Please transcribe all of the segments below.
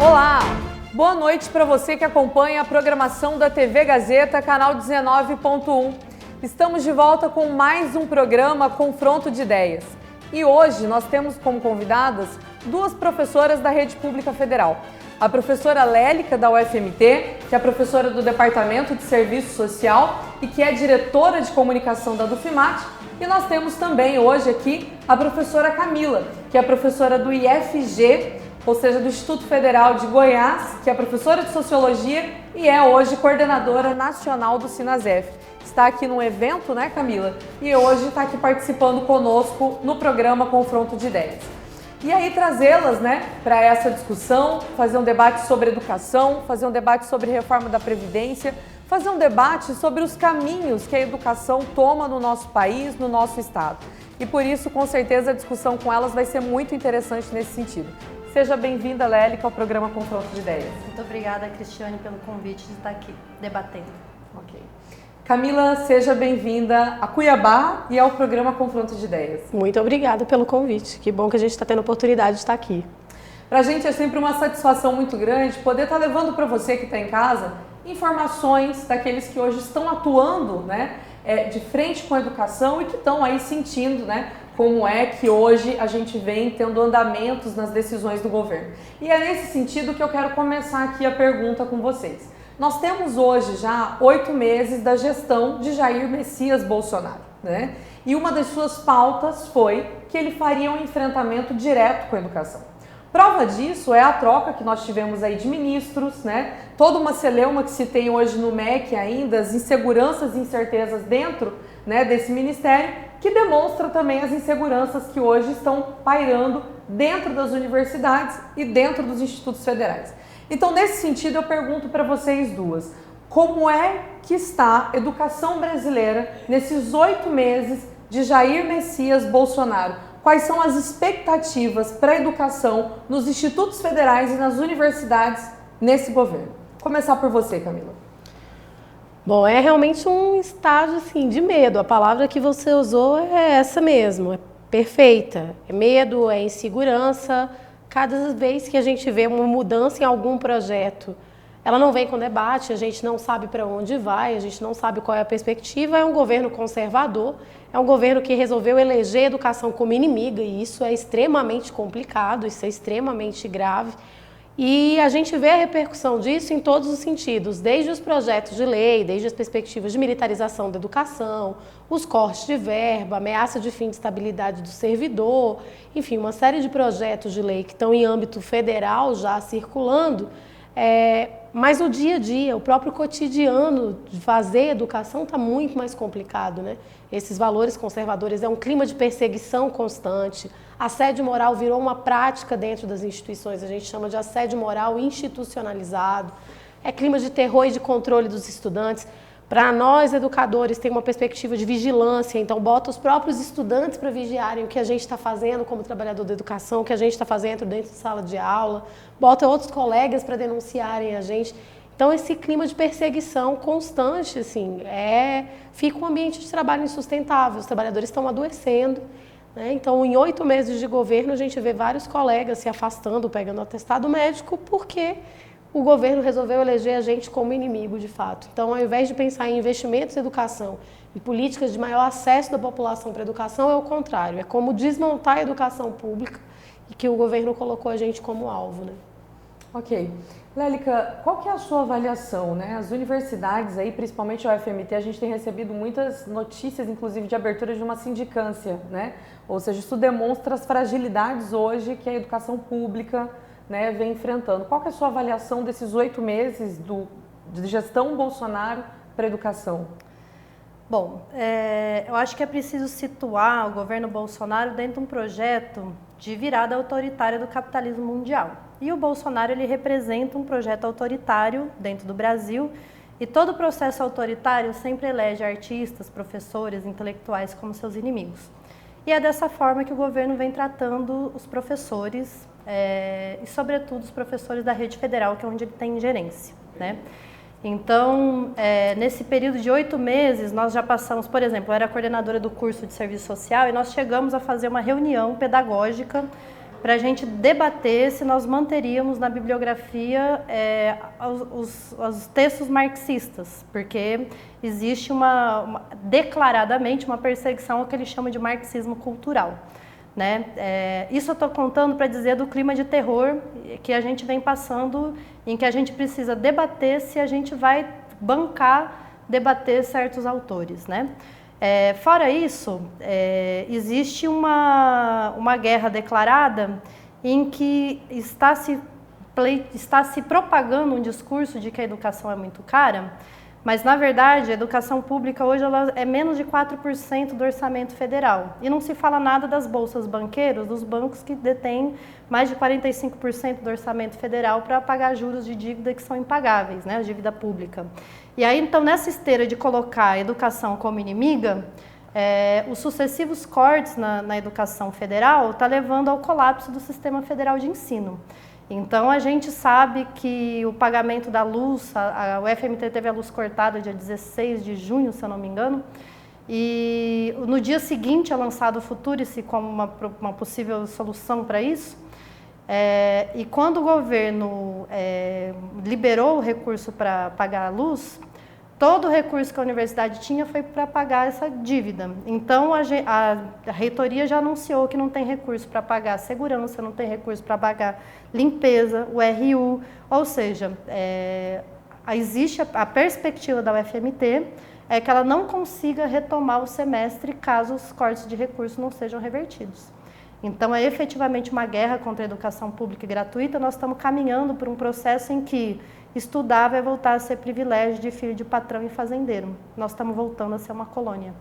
Olá! Boa noite para você que acompanha a programação da TV Gazeta, canal 19.1. Estamos de volta com mais um programa Confronto de Ideias. E hoje nós temos como convidadas duas professoras da Rede Pública Federal. A professora Lélica, da UFMT, que é professora do Departamento de Serviço Social e que é diretora de comunicação da Dufimate. E nós temos também hoje aqui a professora Camila, que é professora do IFG, ou seja, do Instituto Federal de Goiás, que é professora de Sociologia e é hoje coordenadora nacional do Sinasef. Está aqui num evento, né, Camila? E hoje está aqui participando conosco no programa Confronto de Ideias. E aí trazê-las, né, para essa discussão, fazer um debate sobre educação, fazer um debate sobre reforma da Previdência, fazer um debate sobre os caminhos que a educação toma no nosso país, no nosso estado. E por isso, com certeza, a discussão com elas vai ser muito interessante nesse sentido. Seja bem-vinda, Lélica, ao programa Confronto de Ideias. Muito obrigada, Cristiane, pelo convite de estar aqui debatendo. Ok. Camila, seja bem-vinda a Cuiabá e ao programa Confronto de Ideias. Muito obrigada pelo convite. Que bom que a gente está tendo a oportunidade de estar aqui. Para a gente é sempre uma satisfação muito grande poder estar levando para você que está em casa informações daqueles que hoje estão atuando, né, de frente com a educação e que estão aí sentindo, né, como é que hoje a gente vem tendo andamentos nas decisões do governo. E é nesse sentido que eu quero começar aqui a pergunta com vocês. Nós temos hoje já 8 meses da gestão de Jair Messias Bolsonaro, né? E uma das suas pautas foi que ele faria um enfrentamento direto com a educação. Prova disso é a troca que nós tivemos aí de ministros, né? Toda uma celeuma que se tem hoje no MEC ainda, as inseguranças e incertezas dentro, né, desse ministério, que demonstra também as inseguranças que hoje estão pairando dentro das universidades e dentro dos institutos federais. Então, nesse sentido, eu pergunto para vocês duas, como é que está a educação brasileira nesses 8 meses de Jair Messias Bolsonaro? Quais são as expectativas para a educação nos institutos federais e nas universidades nesse governo? Vou começar por você, Camila. Bom, é realmente um estágio assim, de medo. A palavra que você usou é essa mesmo, é perfeita. É medo, é insegurança. Cada vez que a gente vê uma mudança em algum projeto, ela não vem com debate, a gente não sabe para onde vai, a gente não sabe qual é a perspectiva. É um governo conservador, é um governo que resolveu eleger a educação como inimiga, e isso é extremamente complicado, isso é extremamente grave. E a gente vê a repercussão disso em todos os sentidos, desde os projetos de lei, desde as perspectivas de militarização da educação, os cortes de verba, ameaça de fim de estabilidade do servidor, enfim, uma série de projetos de lei que estão em âmbito federal já circulando. Mas o dia a dia, o próprio cotidiano de fazer educação está muito mais complicado, né? Esses valores conservadores, é um clima de perseguição constante, assédio moral virou uma prática dentro das instituições, a gente chama de assédio moral institucionalizado, é clima de terror e de controle dos estudantes. Para nós, educadores, tem uma perspectiva de vigilância, então bota os próprios estudantes para vigiarem o que a gente está fazendo como trabalhador da educação, o que a gente está fazendo dentro de sala de aula, bota outros colegas para denunciarem a gente. Então, esse clima de perseguição constante, assim, fica um ambiente de trabalho insustentável, os trabalhadores estão adoecendo, né? Então, em 8 meses de governo, a gente vê vários colegas se afastando, pegando atestado médico, porque o governo resolveu eleger a gente como inimigo, de fato. Então, ao invés de pensar em investimentos em educação, em políticas de maior acesso da população para a educação, é o contrário. É como desmontar a educação pública e que o governo colocou a gente como alvo, né? Ok. Lélica, qual que é a sua avaliação, né? As universidades aí, principalmente a UFMT, a gente tem recebido muitas notícias, inclusive de abertura de uma sindicância, né? Ou seja, isso demonstra as fragilidades hoje que a educação pública, né, vem enfrentando. Qual que é a sua avaliação desses 8 meses de gestão Bolsonaro para a educação? Bom, eu acho que é preciso situar o governo Bolsonaro dentro de um projeto de virada autoritária do capitalismo mundial. E o Bolsonaro, ele representa um projeto autoritário dentro do Brasil, e todo processo autoritário sempre elege artistas, professores, intelectuais como seus inimigos. E é dessa forma que o governo vem tratando os professores, e sobretudo os professores da rede federal, que é onde ele tem ingerência, né? Então, nesse período de 8 meses, nós já passamos, por exemplo, eu era coordenadora do curso de serviço social e nós chegamos a fazer uma reunião pedagógica para a gente debater se nós manteríamos na bibliografia os textos marxistas, porque existe declaradamente uma perseguição ao que ele chama de marxismo cultural. Né? Isso eu estou contando para dizer do clima de terror que a gente vem passando, em que a gente precisa debater se a gente vai debater certos autores. Né? Fora isso, existe uma guerra declarada em que está se propagando um discurso de que a educação é muito cara, mas, na verdade, a educação pública hoje ela é menos de 4% do orçamento federal. E não se fala nada das bolsas banqueiras, dos bancos que detêm mais de 45% do orçamento federal para pagar juros de dívida que são impagáveis, né, a dívida pública. E aí, então, nessa esteira de colocar a educação como inimiga, os sucessivos cortes na educação federal estão levando ao colapso do sistema federal de ensino. Então, a gente sabe que o pagamento da luz, o FMT teve a luz cortada dia 16 de junho, se eu não me engano, e no dia seguinte é lançado o Futurice como uma possível solução para isso. E quando o governo liberou o recurso para pagar a luz, todo o recurso que a universidade tinha foi para pagar essa dívida. Então, a reitoria já anunciou que não tem recurso para pagar segurança, não tem recurso para pagar limpeza, o RU, ou seja, existe a perspectiva da UFMT é que ela não consiga retomar o semestre caso os cortes de recursos não sejam revertidos. Então, é efetivamente uma guerra contra a educação pública e gratuita. Nós estamos caminhando por um processo em que estudar vai voltar a ser privilégio de filho de patrão e fazendeiro. Nós estamos voltando a ser uma colônia.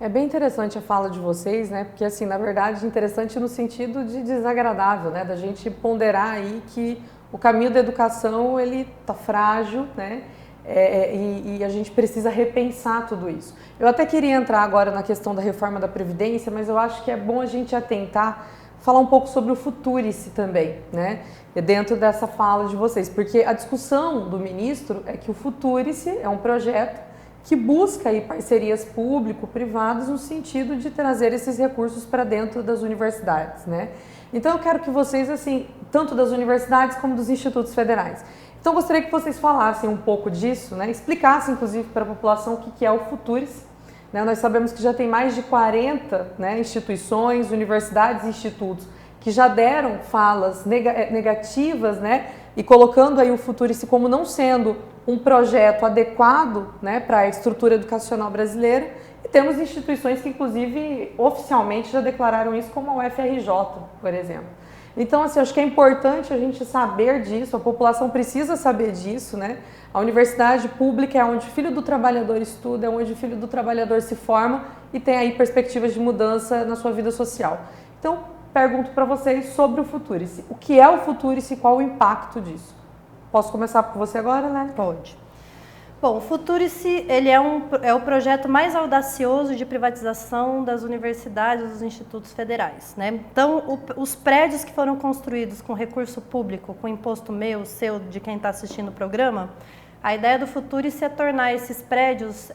É bem interessante a fala de vocês, né? Porque, assim, na verdade, interessante no sentido de desagradável, né? Da gente ponderar aí que o caminho da educação, ele tá frágil, né? E a gente precisa repensar tudo isso. Eu até queria entrar agora na questão da reforma da Previdência, mas eu acho que é bom a gente atentar, falar um pouco sobre o Futurice também, né? Dentro dessa fala de vocês, porque a discussão do ministro é que o Futurice é um projeto que busca aí parcerias público-privadas no sentido de trazer esses recursos para dentro das universidades, né? Então eu quero que vocês, assim, tanto das universidades como dos institutos federais. Então eu gostaria que vocês falassem um pouco disso, né? Explicassem, inclusive, para a população o que é o Futurice. Né? Nós sabemos que já tem mais de 40 instituições, universidades e institutos que já deram falas negativas, né? E colocando aí o Futurice como não sendo um projeto adequado, né, para a estrutura educacional brasileira. E temos instituições que, inclusive, oficialmente já declararam isso, como a UFRJ, por exemplo. Então, assim, acho que é importante a gente saber disso, a população precisa saber disso, né? A universidade pública é onde o filho do trabalhador estuda, é onde o filho do trabalhador se forma e tem aí perspectivas de mudança na sua vida social. Então, pergunto para vocês sobre o Futurice. O que é o Futurice e qual o impacto disso? Posso começar por você agora, né? Pode. Bom, o Futurice ele é o projeto mais audacioso de privatização das universidades e dos institutos federais, né? Então, os prédios que foram construídos com recurso público, com imposto meu, seu, de quem está assistindo o programa, a ideia do Futurice é tornar esses prédios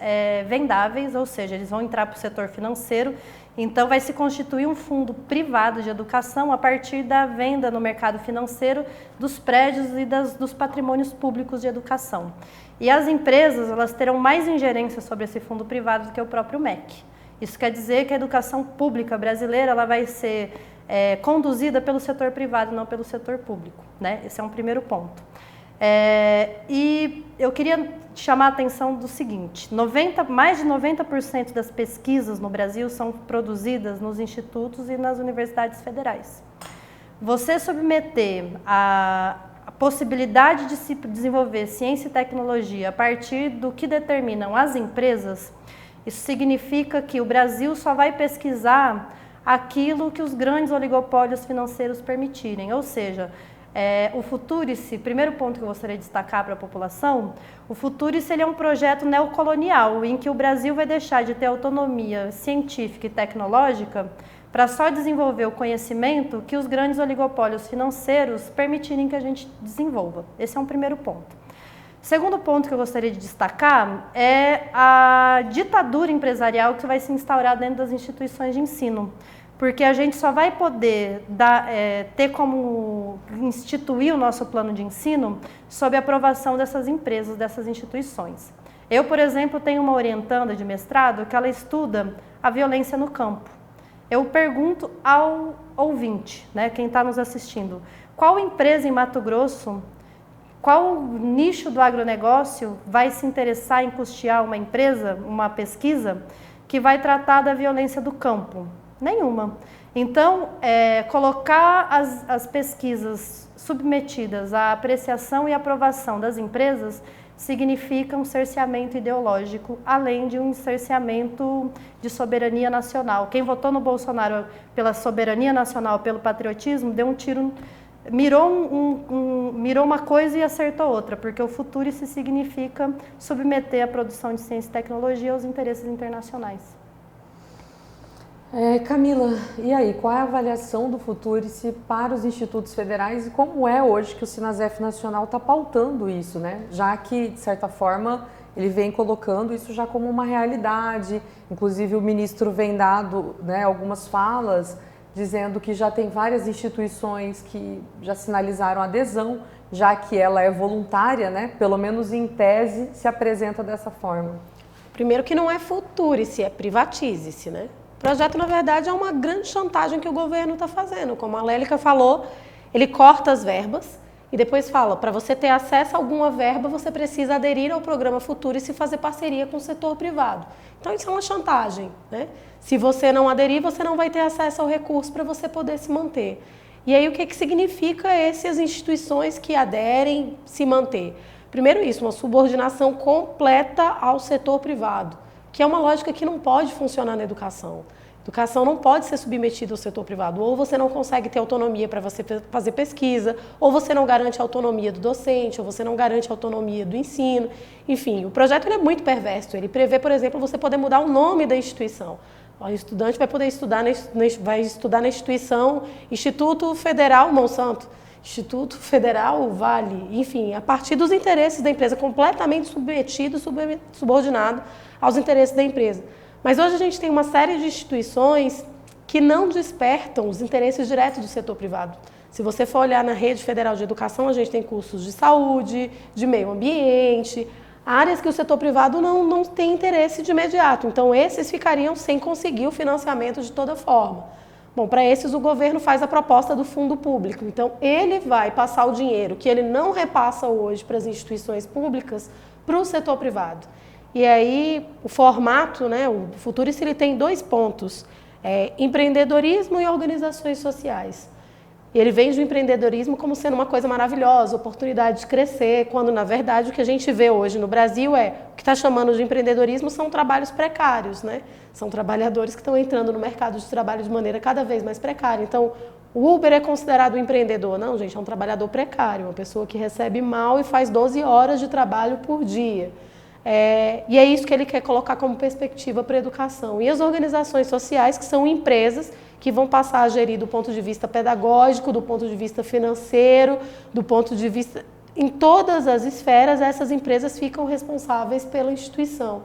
vendáveis, ou seja, eles vão entrar para o setor financeiro. Então, vai se constituir um fundo privado de educação a partir da venda no mercado financeiro dos prédios e dos patrimônios públicos de educação. E as empresas, elas terão mais ingerência sobre esse fundo privado do que o próprio MEC. Isso quer dizer que a educação pública brasileira ela vai ser conduzida pelo setor privado, não pelo setor público, né? Esse é um primeiro ponto. E eu queria chamar a atenção do seguinte, mais de 90% das pesquisas no Brasil são produzidas nos institutos e nas universidades federais. Você submeter a possibilidade de se desenvolver ciência e tecnologia a partir do que determinam as empresas, isso significa que o Brasil só vai pesquisar aquilo que os grandes oligopólios financeiros permitirem, ou seja, o Futurice, primeiro ponto que eu gostaria de destacar para a população, o Futurice ele é um projeto neocolonial em que o Brasil vai deixar de ter autonomia científica e tecnológica para só desenvolver o conhecimento que os grandes oligopólios financeiros permitirem que a gente desenvolva. Esse é um primeiro ponto. Segundo ponto que eu gostaria de destacar é a ditadura empresarial que vai se instaurar dentro das instituições de ensino. porque a gente só vai poder ter como instituir o nosso plano de ensino sob a aprovação dessas empresas, dessas instituições. Eu, por exemplo, tenho uma orientanda de mestrado que ela estuda a violência no campo. Eu pergunto ao ouvinte, né, quem está nos assistindo, qual empresa em Mato Grosso, qual nicho do agronegócio vai se interessar em custear uma empresa, uma pesquisa, que vai tratar da violência do campo? Nenhuma. Então, colocar as pesquisas submetidas à apreciação e aprovação das empresas significa um cerceamento ideológico, além de um cerceamento de soberania nacional. Quem votou no Bolsonaro pela soberania nacional, pelo patriotismo, deu um tiro, mirou uma coisa e acertou outra, porque o futurice significa submeter a produção de ciência e tecnologia aos interesses internacionais. Camila, e aí, qual é a avaliação do futurice para os institutos federais e como é hoje que o Sinasef Nacional está pautando isso, né? Já que, de certa forma, ele vem colocando isso já como uma realidade, inclusive o ministro vem dado, né, algumas falas dizendo que já tem várias instituições que já sinalizaram adesão, já que ela é voluntária, né? Pelo menos em tese se apresenta dessa forma. Primeiro que não é futurice, é privatize-se, né? O projeto, na verdade, é uma grande chantagem que o governo está fazendo. Como a Lélica falou, ele corta as verbas e depois fala, para você ter acesso a alguma verba, você precisa aderir ao programa Futurice e fazer parceria com o setor privado. Então, isso é uma chantagem, né? Se você não aderir, você não vai ter acesso ao recurso para você poder se manter. E aí, o que significa essas instituições que aderem se manter? Primeiro isso, uma subordinação completa ao setor privado, que é uma lógica que não pode funcionar na educação. Educação não pode ser submetida ao setor privado. Ou você não consegue ter autonomia para você fazer pesquisa, ou você não garante a autonomia do docente, ou você não garante a autonomia do ensino. Enfim, o projeto ele é muito perverso. Ele prevê, por exemplo, você poder mudar o nome da instituição. O estudante vai poder estudar na instituição Instituto Federal Monsanto, Instituto Federal Vale, enfim, a partir dos interesses da empresa, completamente submetido, subordinado aos interesses da empresa. Mas hoje a gente tem uma série de instituições que não despertam os interesses diretos do setor privado. Se você for olhar na rede federal de educação, a gente tem cursos de saúde, de meio ambiente, áreas que o setor privado não tem interesse de imediato. Então, esses ficariam sem conseguir o financiamento de toda forma. Bom, para esses o governo faz a proposta do fundo público. Então, ele vai passar o dinheiro que ele não repassa hoje para as instituições públicas para o setor privado. E aí, o formato, né, o Futurice, ele tem 2 pontos, empreendedorismo e organizações sociais. E ele vende o empreendedorismo como sendo uma coisa maravilhosa, oportunidade de crescer, quando, na verdade, o que a gente vê hoje no Brasil o que está chamando de empreendedorismo são trabalhos precários, né? São trabalhadores que estão entrando no mercado de trabalho de maneira cada vez mais precária. Então, o Uber é considerado um empreendedor? Não, gente, é um trabalhador precário, uma pessoa que recebe mal e faz 12 horas de trabalho por dia. E é isso que ele quer colocar como perspectiva para a educação. E as organizações sociais, que são empresas que vão passar a gerir do ponto de vista pedagógico, do ponto de vista financeiro, do ponto de vista... Em todas as esferas, essas empresas ficam responsáveis pela instituição.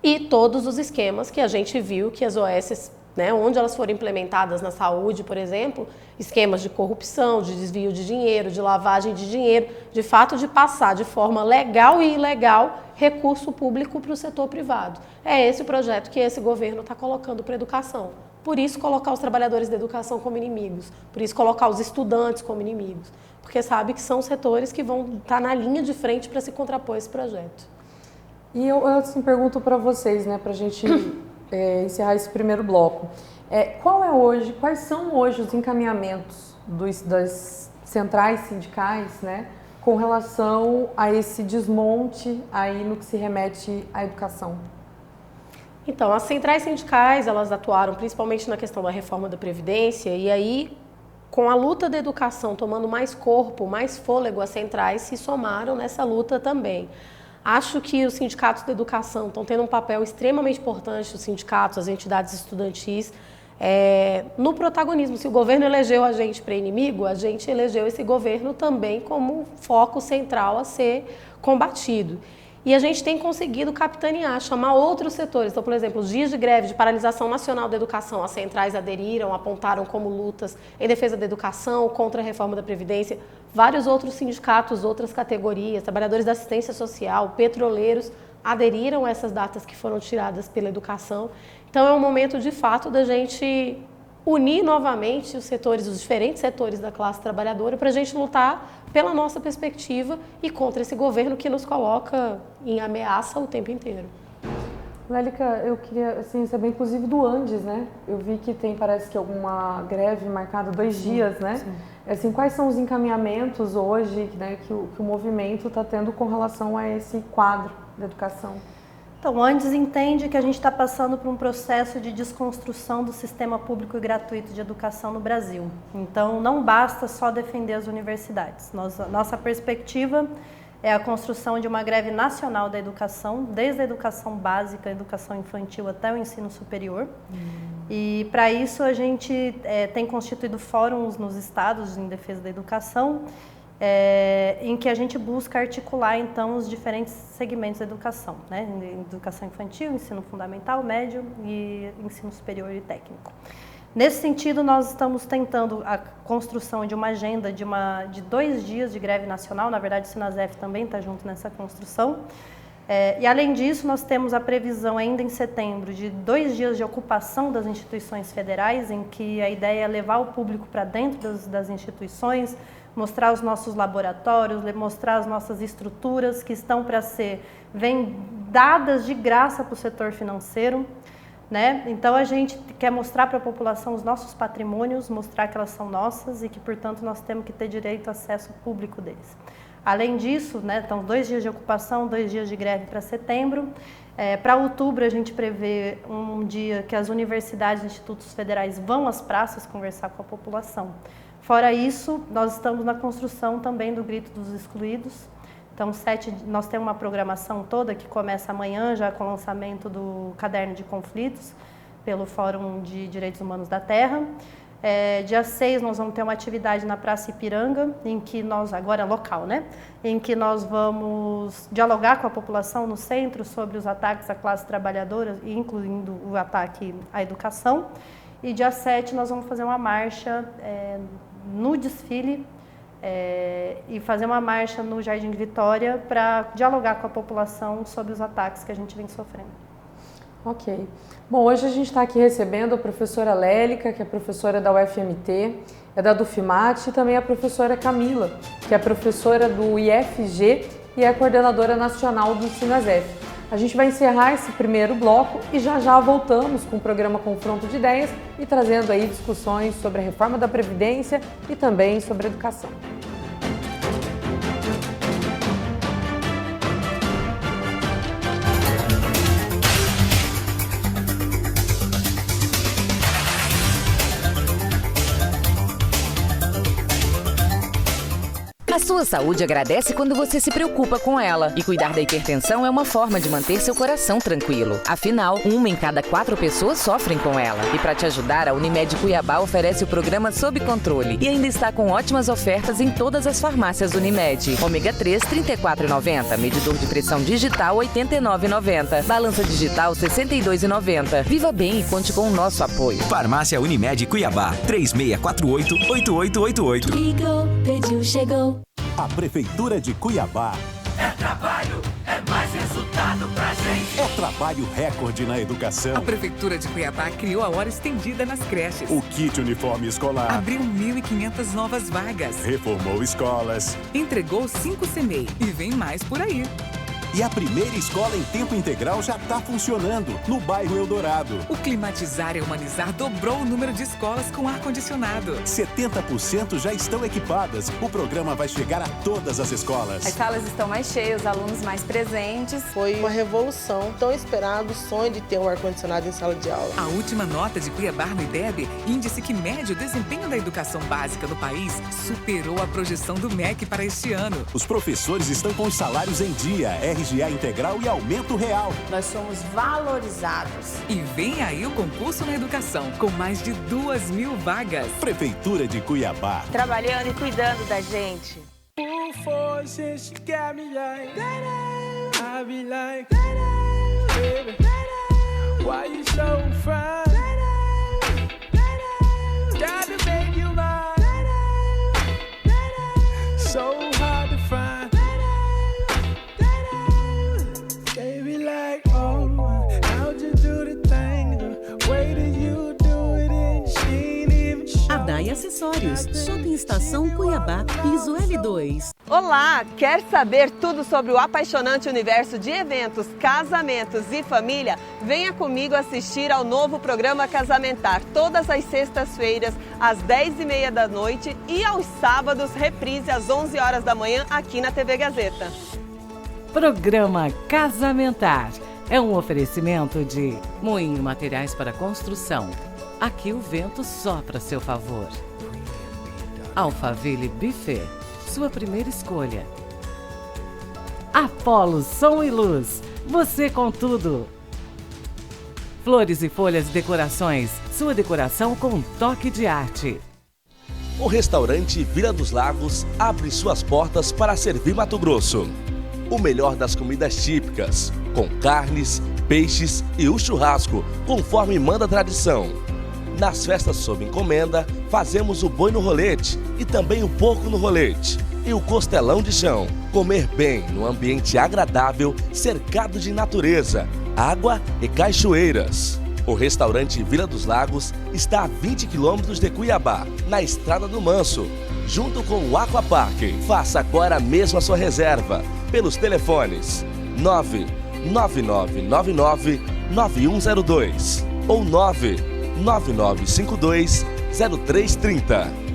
E todos os esquemas que a gente viu que as OS, né, onde elas foram implementadas na saúde, por exemplo, esquemas de corrupção, de desvio de dinheiro, de lavagem de dinheiro, de fato de passar de forma legal e ilegal recurso público para o setor privado. É esse o projeto que esse governo está colocando para a educação. Por isso colocar os trabalhadores da educação como inimigos, por isso colocar os estudantes como inimigos, porque sabe que são setores que vão estar na linha de frente para se contrapor a esse projeto. E eu assim, pergunto para vocês, né, para a gente encerrar esse primeiro bloco. Quais são hoje os encaminhamentos das centrais sindicais, né, com relação a esse desmonte aí no que se remete à educação? Então, as centrais sindicais, elas atuaram principalmente na questão da reforma da Previdência e aí, com a luta da educação tomando mais corpo, mais fôlego, as centrais se somaram nessa luta também. Acho que os sindicatos da educação estão tendo um papel extremamente importante, os sindicatos, as entidades estudantis, no protagonismo. Se o governo elegeu a gente para inimigo, a gente elegeu esse governo também como foco central a ser combatido. E a gente tem conseguido capitanear, chamar outros setores. Então, por exemplo, os dias de greve de paralisação nacional da educação, as centrais aderiram, apontaram como lutas em defesa da educação, contra a reforma da Previdência. Vários outros sindicatos, outras categorias, trabalhadores da assistência social, petroleiros, aderiram a essas datas que foram tiradas pela educação. Então, é um momento, de fato, da gente unir novamente os setores, os diferentes setores da classe trabalhadora, para a gente lutar pela nossa perspectiva e contra esse governo que nos coloca em ameaça o tempo inteiro. Lélica, eu queria assim, saber, inclusive, do Andes, né? Eu vi que tem, parece que alguma greve marcada 2 dias, né? Sim. Assim, quais são os encaminhamentos hoje, né, que o movimento está tendo com relação a esse quadro da educação? Então, o Andes entende que a gente está passando por um processo de desconstrução do sistema público e gratuito de educação no Brasil. Então, não basta só defender as universidades. Nossa perspectiva é a construção de uma greve nacional da educação, desde a educação básica, a educação infantil até o ensino superior. E, para isso, a gente tem constituído fóruns nos estados em defesa da educação, em que a gente busca articular, então, os diferentes segmentos da educação, né? Educação infantil, ensino fundamental, médio e ensino superior e técnico. Nesse sentido, nós estamos tentando a construção de uma agenda de 2 dias de greve nacional. Na verdade, o Sinasef também está junto nessa construção. E, além disso, nós temos a previsão ainda em setembro de 2 dias de ocupação das instituições federais, em que a ideia é levar o público para dentro das instituições, mostrar os nossos laboratórios, mostrar as nossas estruturas que estão para ser dadas de graça para o setor financeiro, né? Então, a gente quer mostrar para a população os nossos patrimônios, mostrar que elas são nossas e que, portanto, nós temos que ter direito ao acesso público deles. Além disso, né, então, 2 dias de ocupação, 2 dias de greve para setembro. Para outubro, a gente prevê um dia que as universidades e institutos federais vão às praças conversar com a população. Fora isso, nós estamos na construção também do Grito dos Excluídos. Então, nós temos uma programação toda que começa amanhã, já com o lançamento do Caderno de Conflitos, pelo Fórum de Direitos Humanos da Terra. Dia 6, nós vamos ter uma atividade na Praça Ipiranga, em que nós, agora local, né? Em que nós vamos dialogar com a população no centro sobre os ataques à classe trabalhadora, incluindo o ataque à educação. E dia 7, nós vamos fazer uma marcha no desfile e fazer uma marcha no Jardim Vitória para dialogar com a população sobre os ataques que a gente vem sofrendo. Ok. Bom, hoje a gente está aqui recebendo a professora Lélica, que é professora da UFMT, é da Dufmat, e também a professora Camila, que é professora do IFG e é coordenadora nacional do Sinasef. A gente vai encerrar esse primeiro bloco e já voltamos com o programa Confronto de Ideias e trazendo aí discussões sobre a reforma da Previdência e também sobre a educação. A sua saúde agradece quando você se preocupa com ela. E cuidar da hipertensão é uma forma de manter seu coração tranquilo. Afinal, 1 em cada 4 pessoas sofrem com ela. E para te ajudar, a Unimed Cuiabá oferece o programa Sob Controle. E ainda está com ótimas ofertas em todas as farmácias Unimed. Ômega 3, R$ 34,90. Medidor de pressão digital, R$ 89,90. Balança digital, R$ 62,90. Viva bem e conte com o nosso apoio. Farmácia Unimed Cuiabá, 3648-8888. Ligou, pediu, chegou. A Prefeitura de Cuiabá. É trabalho, é mais resultado pra gente. É trabalho recorde na educação. A Prefeitura de Cuiabá criou a hora estendida nas creches. O kit uniforme escolar. Abriu 1.500 novas vagas. Reformou escolas. Entregou 5 CMEI e vem mais por aí. E a primeira escola em tempo integral já está funcionando, no bairro Eldorado. O Climatizar e Humanizar dobrou o número de escolas com ar-condicionado. 70% já estão equipadas. O programa vai chegar a todas as escolas. As salas estão mais cheias, os alunos mais presentes. Foi uma revolução, tão esperado o sonho de ter um ar-condicionado em sala de aula. A última nota de Cuiabá no IDEB, índice que mede o desempenho da educação básica no país, superou a projeção do MEC para este ano. Os professores estão com os salários em dia, RGA integral e aumento real. Nós somos valorizados. E vem aí o concurso na educação, com mais de 2.000 vagas. Prefeitura de Cuiabá. Trabalhando e cuidando da gente. Por força, I be like, baby, why you so fine? Gotta make you mine. So hard to find. Baby, like, oh, how'd you do the thing? The way that you do it and she ain't even show. Adai Acessórios, Shopping Estação Cuiabá, piso L2. Olá! Quer saber tudo sobre o apaixonante universo de eventos, casamentos e família? Venha comigo assistir ao novo programa Casamentar, todas as sextas-feiras, às 10h30 da noite e aos sábados, reprise às 11 horas da manhã, aqui na TV Gazeta. Programa Casamentar é um oferecimento de Moinho Materiais para Construção. Aqui o vento sopra a seu favor. Alphaville Buffet, sua primeira escolha. Apolo Som e Luz, você com tudo. Flores e Folhas Decorações, sua decoração com um toque de arte. O restaurante Vila dos Lagos abre suas portas para servir Mato Grosso. O melhor das comidas típicas, com carnes, peixes e o churrasco, conforme manda a tradição. Nas festas sob encomenda, fazemos o boi no rolete e também o porco no rolete e o costelão de chão. Comer bem num ambiente agradável, cercado de natureza, água e cachoeiras. O restaurante Vila dos Lagos está a 20 quilômetros de Cuiabá, na Estrada do Manso, junto com o Aquapark. Faça agora mesmo a sua reserva pelos telefones 99999-9102 ou 99952-0330.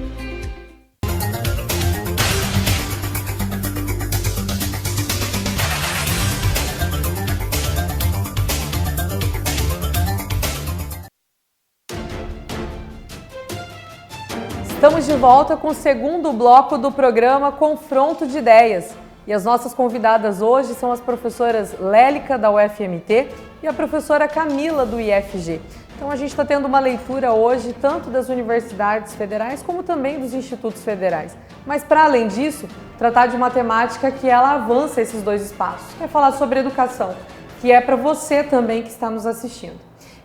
Estamos de volta com o segundo bloco do programa Confronto de Ideias. E as nossas convidadas hoje são as professoras Lélica, da UFMT, e a professora Camila, do IFG. Então a gente está tendo uma leitura hoje tanto das universidades federais como também dos institutos federais. Mas para além disso, tratar de uma temática que ela avança esses dois espaços, que é falar sobre educação, que é para você também que está nos assistindo.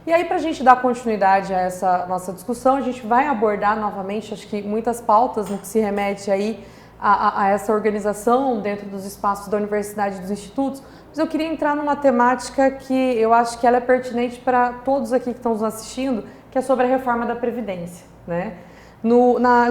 E aí, para a gente dar continuidade a essa nossa discussão, a gente vai abordar novamente, acho que muitas pautas no que se remete aí a essa organização dentro dos espaços da universidade e dos institutos, mas eu queria entrar numa temática que eu acho que ela é pertinente para todos aqui que estão nos assistindo, que é sobre a reforma da Previdência, né? Na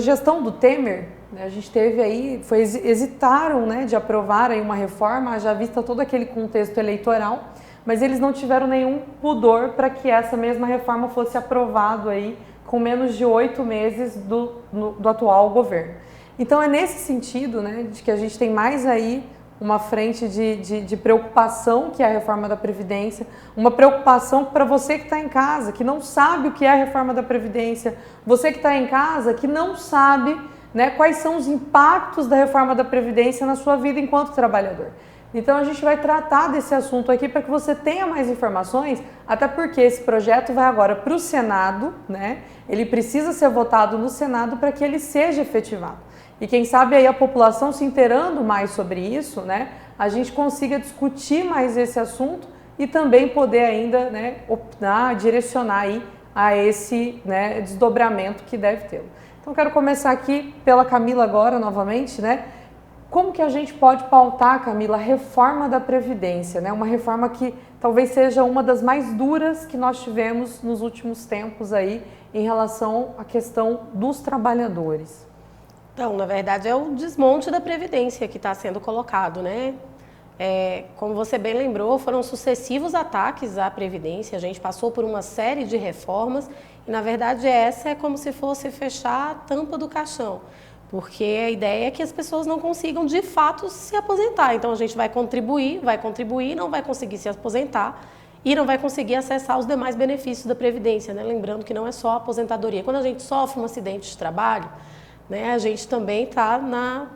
gestão do Temer, né, a gente teve aí, hesitaram, né, de aprovar aí uma reforma, já vista todo aquele contexto eleitoral, mas eles não tiveram nenhum pudor para que essa mesma reforma fosse aprovada aí com menos de 8 meses do atual governo. Então é nesse sentido, né, de que a gente tem mais aí uma frente de preocupação, que é a reforma da Previdência, uma preocupação para você que está em casa, que não sabe o que é a reforma da Previdência, você que está em casa, que não sabe, né, quais são os impactos da reforma da Previdência na sua vida enquanto trabalhador. Então a gente vai tratar desse assunto aqui para que você tenha mais informações, até porque esse projeto vai agora para o Senado, né? Ele precisa ser votado no Senado para que ele seja efetivado. E quem sabe aí a população se inteirando mais sobre isso, né? A gente consiga discutir mais esse assunto e também poder ainda, né, optar, direcionar aí a esse, né, desdobramento que deve ter. Então quero começar aqui pela Camila agora novamente, né? Como que a gente pode pautar, Camila, a reforma da Previdência, né? Uma reforma que talvez seja uma das mais duras que nós tivemos nos últimos tempos aí em relação à questão dos trabalhadores. Então, na verdade, é o desmonte da Previdência que está sendo colocado, né? Como você bem lembrou, foram sucessivos ataques à Previdência, a gente passou por uma série de reformas e, na verdade, essa é como se fosse fechar a tampa do caixão. Porque a ideia é que as pessoas não consigam, de fato, se aposentar. Então, a gente vai contribuir, não vai conseguir se aposentar e não vai conseguir acessar os demais benefícios da Previdência, né? Lembrando que não é só a aposentadoria. Quando a gente sofre um acidente de trabalho, né, a gente também está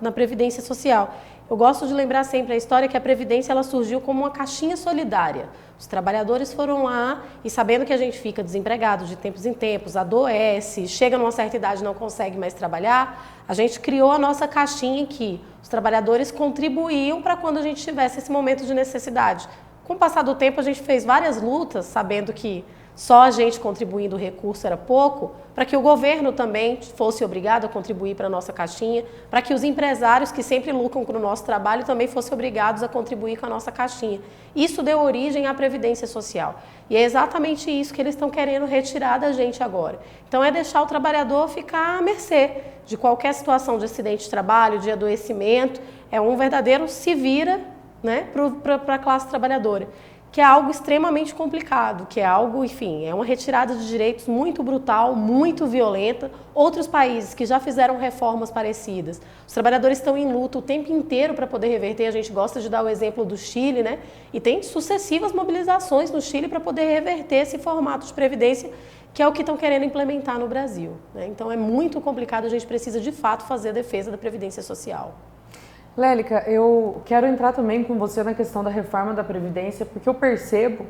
na Previdência Social. Eu gosto de lembrar sempre a história que a Previdência ela surgiu como uma caixinha solidária. Os trabalhadores foram lá e sabendo que a gente fica desempregado de tempos em tempos, adoece, chega numa certa idade e não consegue mais trabalhar, a gente criou a nossa caixinha em que os trabalhadores contribuíam para quando a gente tivesse esse momento de necessidade. Com o passar do tempo, a gente fez várias lutas, sabendo que só a gente contribuindo o recurso era pouco, para que o governo também fosse obrigado a contribuir para a nossa caixinha, para que os empresários que sempre lucram com o nosso trabalho também fossem obrigados a contribuir com a nossa caixinha. Isso deu origem à Previdência Social. E é exatamente isso que eles estão querendo retirar da gente agora. Então é deixar o trabalhador ficar à mercê de qualquer situação de acidente de trabalho, de adoecimento, é um verdadeiro se vira, né, para a classe trabalhadora. Que é algo extremamente complicado, que é algo, enfim, é uma retirada de direitos muito brutal, muito violenta. Outros países que já fizeram reformas parecidas, os trabalhadores estão em luta o tempo inteiro para poder reverter. A gente gosta de dar o exemplo do Chile, né? E tem sucessivas mobilizações no Chile para poder reverter esse formato de previdência, que é o que estão querendo implementar no Brasil, né? Então é muito complicado, a gente precisa de fato fazer a defesa da Previdência Social. Lélica, eu quero entrar também com você na questão da reforma da Previdência, porque eu percebo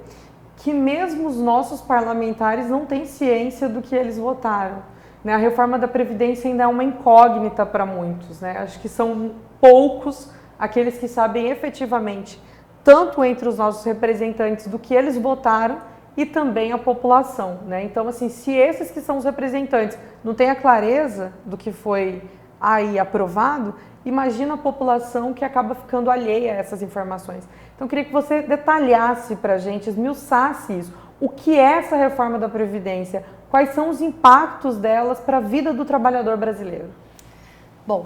que mesmo os nossos parlamentares não têm ciência do que eles votaram, né? A reforma da Previdência ainda é uma incógnita para muitos, né? Acho que são poucos aqueles que sabem efetivamente, tanto entre os nossos representantes, do que eles votaram e também a população, né? Então, assim, se esses que são os representantes não têm a clareza do que foi aí aprovado, imagina a população que acaba ficando alheia a essas informações. Então, eu queria que você detalhasse para a gente, esmiuçasse isso. O que é essa reforma da Previdência? Quais são os impactos delas para a vida do trabalhador brasileiro? Bom,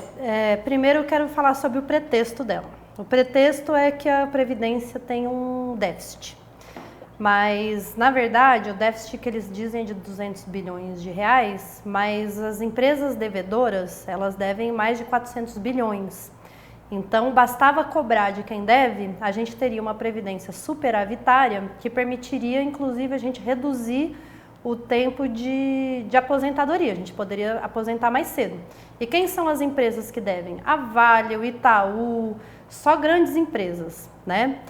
primeiro eu quero falar sobre o pretexto dela. O pretexto é que a Previdência tem um déficit. Mas, na verdade, o déficit que eles dizem é de 200 bilhões de reais, mas as empresas devedoras, elas devem mais de 400 bilhões. Então, bastava cobrar de quem deve, a gente teria uma previdência superavitária que permitiria, inclusive, a gente reduzir o tempo de aposentadoria. A gente poderia aposentar mais cedo. E quem são as empresas que devem? A Vale, o Itaú, só grandes empresas, né?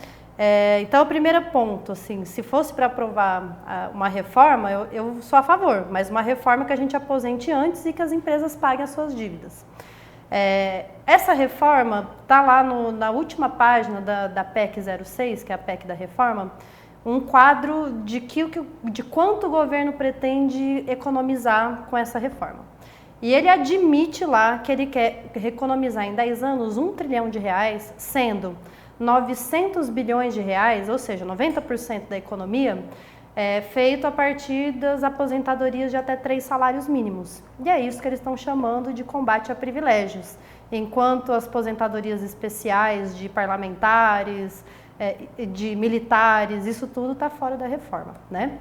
Então, o primeiro ponto, assim, se fosse para aprovar uma reforma, eu sou a favor, mas uma reforma que a gente aposente antes e que as empresas paguem as suas dívidas. Essa reforma está lá na última página da PEC 06, que é a PEC da reforma, um quadro de quanto o governo pretende economizar com essa reforma. E ele admite lá que ele quer economizar em 10 anos R$1 trilhão, sendo 900 bilhões de reais, ou seja, 90% da economia, feito a partir das aposentadorias de até 3 salários mínimos. E é isso que eles estão chamando de combate a privilégios, enquanto as aposentadorias especiais de parlamentares, de militares, isso tudo está fora da reforma, né?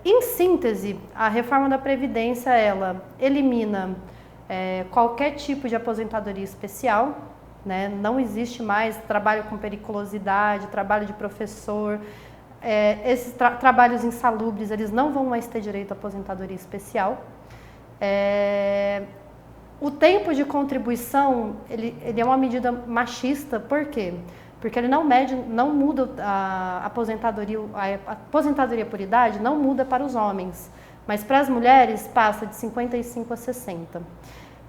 Em síntese, a reforma da Previdência, ela elimina qualquer tipo de aposentadoria especial, né? Não existe mais trabalho com periculosidade, trabalho de professor, esses trabalhos insalubres, eles não vão mais ter direito à aposentadoria especial. O tempo de contribuição, ele é uma medida machista, por quê? Porque ele não muda a aposentadoria por idade, não muda para os homens, mas para as mulheres passa de 55 a 60.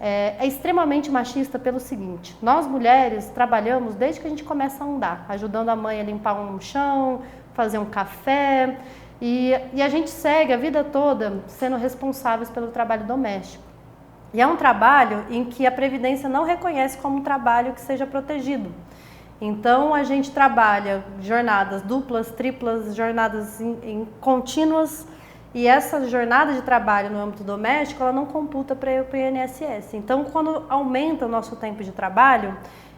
É extremamente machista pelo seguinte: nós mulheres trabalhamos desde que a gente começa a andar, ajudando a mãe a limpar um chão, fazer um café, e a gente segue a vida toda sendo responsáveis pelo trabalho doméstico. E é um trabalho em que a Previdência não reconhece como um trabalho que seja protegido. Então, a gente trabalha jornadas duplas, triplas, jornadas contínuas, e essa jornada de trabalho no âmbito doméstico, ela não computa para o INSS. Então, quando aumenta o nosso tempo de trabalho,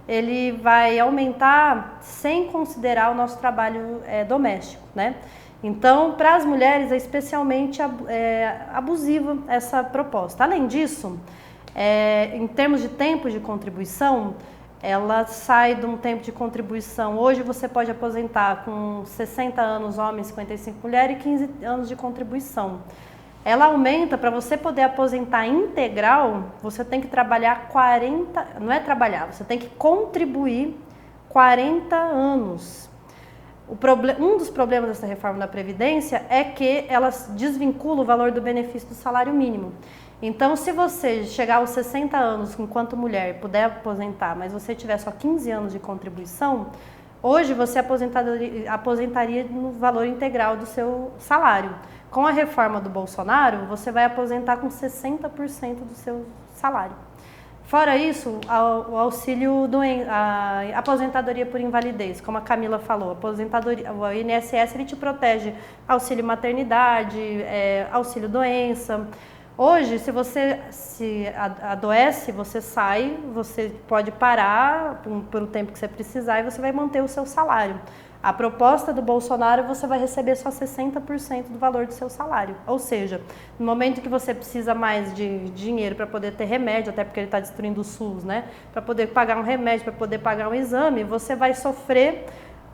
ele vai aumentar sem considerar o nosso trabalho doméstico, né? Então, para as mulheres é especialmente abusiva essa proposta. Além disso, em termos de tempo de contribuição, ela sai de um tempo de contribuição. Hoje você pode aposentar com 60 anos homem, 55 mulher e 15 anos de contribuição. ela aumenta, para você poder aposentar integral, você tem que trabalhar 40, não é trabalhar, você tem que contribuir 40 anos. Um dos problemas dessa reforma da Previdência é que ela desvincula o valor do benefício do salário mínimo. Então, se você chegar aos 60 anos enquanto mulher puder aposentar, mas você tiver só 15 anos de contribuição, hoje você aposentaria no valor integral do seu salário. Com a reforma do Bolsonaro, você vai aposentar com 60% do seu salário. Fora isso, o auxílio a aposentadoria por invalidez, como a Camila falou, o INSS ele te protege auxílio maternidade, auxílio doença. Hoje, se você se adoece, você sai, você pode parar por um tempo que você precisar e você vai manter o seu salário. A proposta do Bolsonaro, você vai receber só 60% do valor do seu salário. Ou seja, no momento que você precisa mais de dinheiro para poder ter remédio, até porque ele está destruindo o SUS, né? Para poder pagar um remédio, para poder pagar um exame, você vai sofrer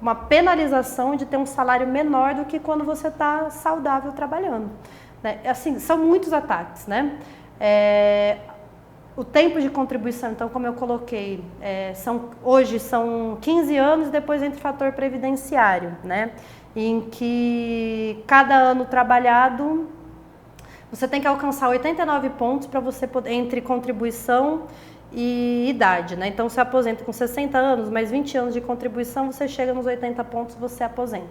uma penalização de ter um salário menor do que quando você está saudável trabalhando. Né? Assim, são muitos ataques, né? O tempo de contribuição, então, como eu coloquei, hoje são 15 anos, depois entra o fator previdenciário, né? Em que cada ano trabalhado, você tem que alcançar 89 pontos para você poder, entre contribuição e idade, né? Então, você aposenta com 60 anos, mais 20 anos de contribuição, você chega nos 80 pontos, você aposenta.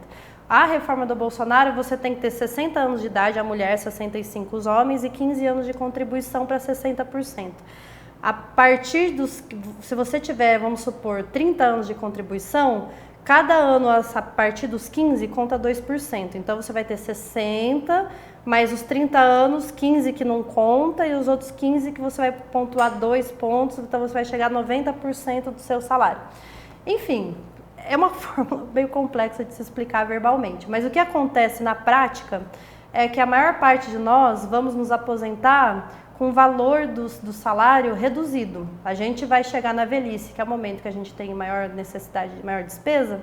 A reforma do Bolsonaro, você tem que ter 60 anos de idade, a mulher, 65 os homens, e 15 anos de contribuição para 60%. A partir se você tiver, vamos supor, 30 anos de contribuição, cada ano a partir dos 15 conta 2%. Então, você vai ter 60, mais os 30 anos, 15 que não conta, e os outros 15 que você vai pontuar 2 pontos, então você vai chegar a 90% do seu salário. Enfim, é uma fórmula meio complexa de se explicar verbalmente, mas o que acontece na prática é que a maior parte de nós vamos nos aposentar com o valor do salário reduzido. A gente vai chegar na velhice, que é o momento que a gente tem maior necessidade, maior despesa,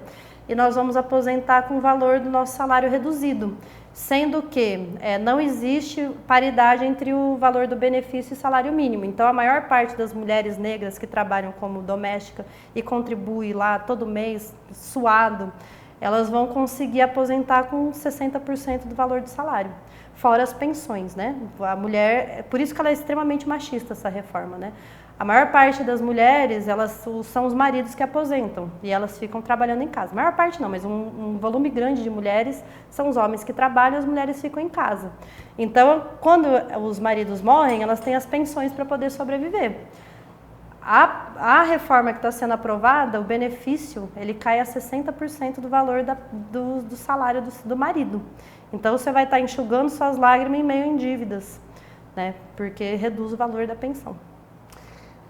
e nós vamos aposentar com o valor do nosso salário reduzido, sendo que não existe paridade entre o valor do benefício e salário mínimo. Então, a maior parte das mulheres negras que trabalham como doméstica e contribuem lá todo mês, suado, elas vão conseguir aposentar com 60% do valor do salário, fora as pensões, né? A mulher, por isso que ela é extremamente machista, essa reforma, né? A maior parte das mulheres, são os maridos que aposentam e elas ficam trabalhando em casa. A maior parte não, mas um volume grande de mulheres são os homens que trabalham e as mulheres ficam em casa. Então, quando os maridos morrem, elas têm as pensões para poder sobreviver. A reforma que está sendo aprovada, o benefício, ele cai a 60% do valor do salário do marido. Então, você vai estar enxugando suas lágrimas em meio em dívidas, né? Porque reduz o valor da pensão.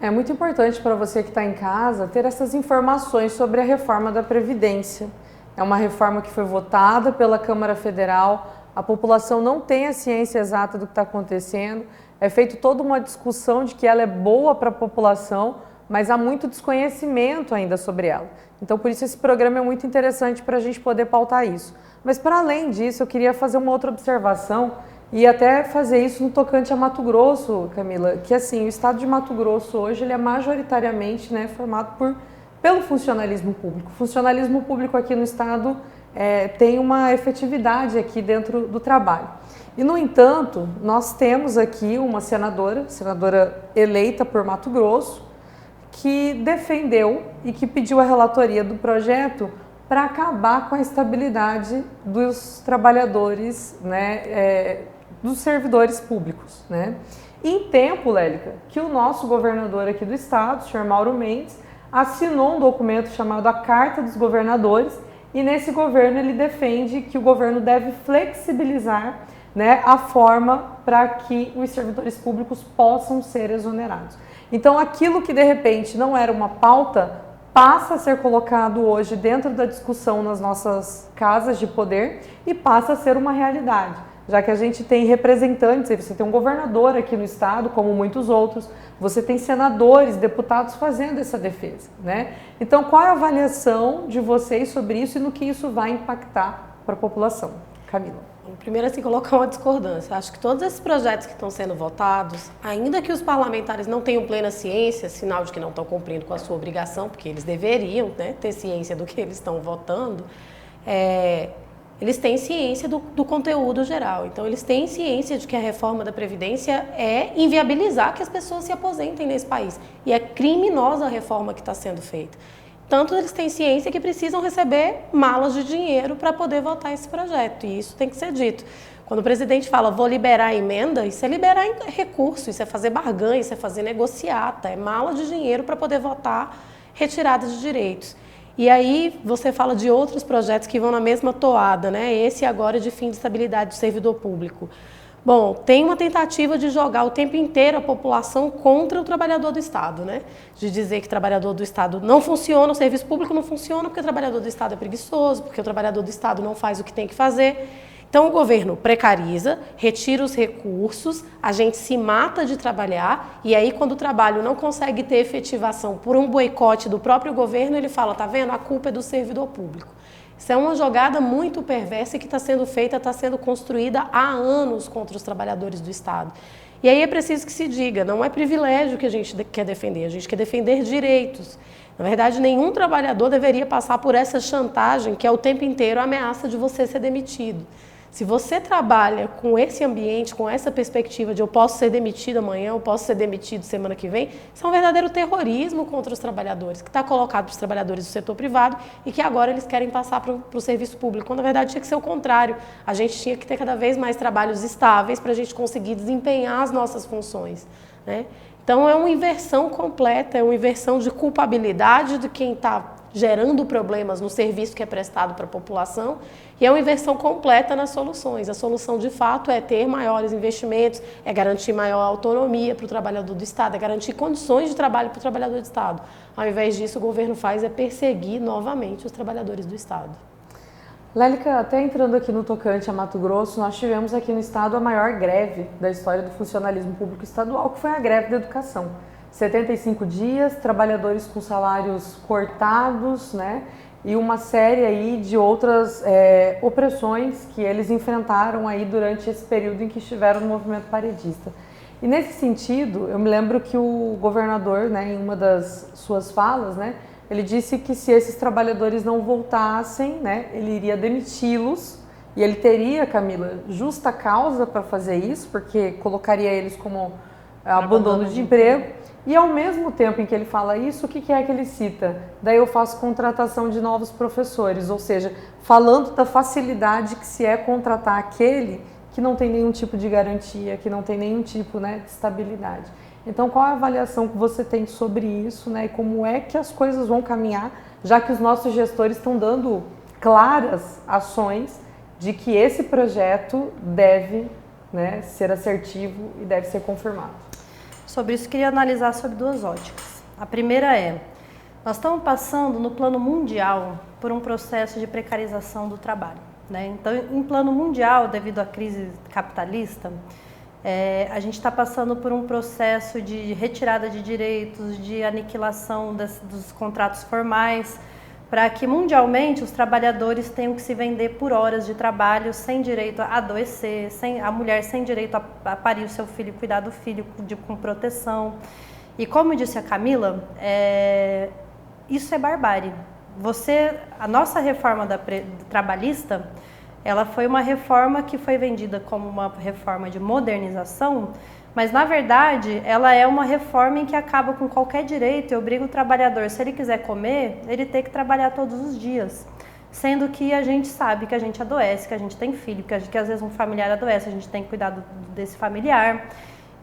É muito importante para você que está em casa ter essas informações sobre a reforma da Previdência. É uma reforma que foi votada pela Câmara Federal, a população não tem a ciência exata do que está acontecendo, é feita toda uma discussão de que ela é boa para a população, mas há muito desconhecimento ainda sobre ela. Então, por isso esse programa é muito interessante para a gente poder pautar isso. Mas, para além disso, eu queria fazer uma outra observação e até fazer isso no tocante a Mato Grosso, Camila, que assim, o estado de Mato Grosso hoje ele é majoritariamente, né, formado pelo funcionalismo público. O funcionalismo público aqui no estado tem uma efetividade aqui dentro do trabalho. E, no entanto, nós temos aqui uma senadora eleita por Mato Grosso, que defendeu e que pediu a relatoria do projeto para acabar com a estabilidade dos trabalhadores, né, dos servidores públicos, né? Em tempo, Lélica, que o nosso governador aqui do estado, o senhor Mauro Mendes, assinou um documento chamado a Carta dos Governadores, e nesse governo ele defende que o governo deve flexibilizar, né, a forma para que os servidores públicos possam ser exonerados. Então, aquilo que de repente não era uma pauta, passa a ser colocado hoje dentro da discussão nas nossas casas de poder e passa a ser uma realidade, já que a gente tem representantes, você tem um governador aqui no estado, como muitos outros, você tem senadores, deputados fazendo essa defesa, né? Então, qual é a avaliação de vocês sobre isso e no que isso vai impactar para a população? Camila. Primeiro, assim, colocar uma discordância. Acho que todos esses projetos que estão sendo votados, ainda que os parlamentares não tenham plena ciência, sinal de que não estão cumprindo com a sua obrigação, porque eles deveriam, né, ter ciência do que eles estão votando, eles têm ciência do conteúdo geral. Então, eles têm ciência de que a reforma da Previdência é inviabilizar que as pessoas se aposentem nesse país. E é criminosa a reforma que está sendo feita. Tanto eles têm ciência que precisam receber malas de dinheiro para poder votar esse projeto, e isso tem que ser dito. Quando o presidente fala, vou liberar a emenda, isso é liberar recurso, isso é fazer barganha, isso é fazer negociata, é mala de dinheiro para poder votar retirada de direitos. E aí você fala de outros projetos que vão na mesma toada, né? Esse agora é de fim de estabilidade do servidor público. Bom, tem uma tentativa de jogar o tempo inteiro a população contra o trabalhador do Estado, né? De dizer que o trabalhador do Estado não funciona, o serviço público não funciona porque o trabalhador do Estado é preguiçoso, porque o trabalhador do Estado não faz o que tem que fazer. Então o governo precariza, retira os recursos, a gente se mata de trabalhar e aí quando o trabalho não consegue ter efetivação por um boicote do próprio governo, ele fala, tá vendo? A culpa é do servidor público. Isso é uma jogada muito perversa que está sendo feita, está sendo construída há anos contra os trabalhadores do Estado. E aí é preciso que se diga, não é privilégio que a gente quer defender, a gente quer defender direitos. Na verdade, nenhum trabalhador deveria passar por essa chantagem que é o tempo inteiro a ameaça de você ser demitido. Se você trabalha com esse ambiente, com essa perspectiva de eu posso ser demitido amanhã, eu posso ser demitido semana que vem, isso é um verdadeiro terrorismo contra os trabalhadores, que está colocado para os trabalhadores do setor privado e que agora eles querem passar para o serviço público, quando na verdade tinha que ser o contrário. A gente tinha que ter cada vez mais trabalhos estáveis para a gente conseguir desempenhar as nossas funções, né? Então é uma inversão completa, é uma inversão de culpabilidade de quem está gerando problemas no serviço que é prestado para a população e é uma inversão completa nas soluções. A solução, de fato, é ter maiores investimentos, é garantir maior autonomia para o trabalhador do Estado, é garantir condições de trabalho para o trabalhador do Estado. Ao invés disso, o governo faz é perseguir novamente os trabalhadores do Estado. Lélica, até entrando aqui no tocante a Mato Grosso, nós tivemos aqui no Estado a maior greve da história do funcionalismo público estadual, que foi a greve da educação. 75 dias, trabalhadores com salários cortados, né? E uma série aí de outras opressões que eles enfrentaram aí durante esse período em que estiveram no movimento paredista. E nesse sentido, eu me lembro que o governador, né, em uma das suas falas, né, ele disse que se esses trabalhadores não voltassem, né, ele iria demiti-los e ele teria, Camila, justa causa para fazer isso, porque colocaria eles como abandono de emprego. E ao mesmo tempo em que ele fala isso, o que é que ele cita? Daí eu faço contratação de novos professores, ou seja, falando da facilidade que se é contratar aquele que não tem nenhum tipo de garantia, que não tem nenhum tipo, né, de estabilidade. Então, qual é a avaliação que você tem sobre isso, né, e como é que as coisas vão caminhar, já que os nossos gestores estão dando claras ações de que esse projeto deve, né, ser assertivo e deve ser confirmado? Sobre isso, queria analisar sobre duas óticas. A primeira é, nós estamos passando no plano mundial por um processo de precarização do trabalho, né? Então, em plano mundial, devido à crise capitalista, a gente está passando por um processo de retirada de direitos, de aniquilação dos contratos formais, para que mundialmente os trabalhadores tenham que se vender por horas de trabalho, sem direito a adoecer, a mulher sem direito a parir o seu filho, cuidar do filho com proteção. E como disse a Camila, isso é barbárie. A nossa reforma trabalhista, ela foi uma reforma que foi vendida como uma reforma de modernização, mas, na verdade, ela é uma reforma em que acaba com qualquer direito e obriga o trabalhador, se ele quiser comer, ele tem que trabalhar todos os dias. Sendo que a gente sabe que a gente adoece, que a gente tem filho, que às vezes um familiar adoece, a gente tem que cuidar desse familiar.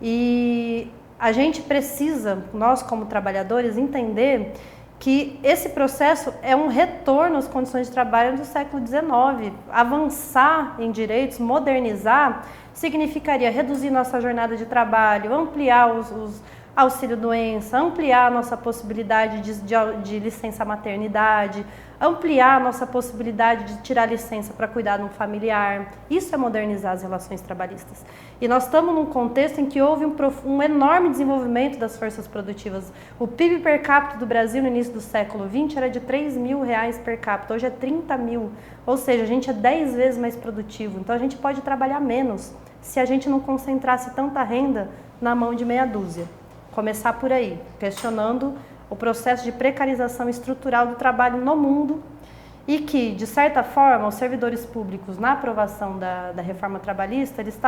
E a gente precisa, nós como trabalhadores, entender que esse processo é um retorno às condições de trabalho do século XIX. Avançar em direitos, modernizar, significaria reduzir nossa jornada de trabalho, ampliar os auxílio-doença, ampliar a nossa possibilidade de licença maternidade, ampliar a nossa possibilidade de tirar licença para cuidar de um familiar. Isso é modernizar as relações trabalhistas. E nós estamos num contexto em que houve um enorme desenvolvimento das forças produtivas. O PIB per capita do Brasil no início do século XX era de R$3.000 per capita, hoje é 30 mil. Ou seja, a gente é 10 vezes mais produtivo. Então a gente pode trabalhar menos se a gente não concentrasse tanta renda na mão de meia dúzia. Começar por aí, questionando o processo de precarização estrutural do trabalho no mundo e que, de certa forma, os servidores públicos, na aprovação da reforma trabalhista, eles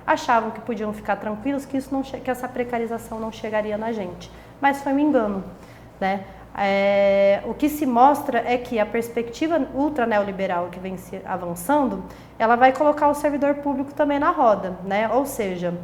achavam que podiam ficar tranquilos, que essa precarização não chegaria na gente. Mas foi um engano, né? O que se mostra é que a perspectiva ultra neoliberal que vem se avançando, ela vai colocar o servidor público também na roda, né? Ou seja,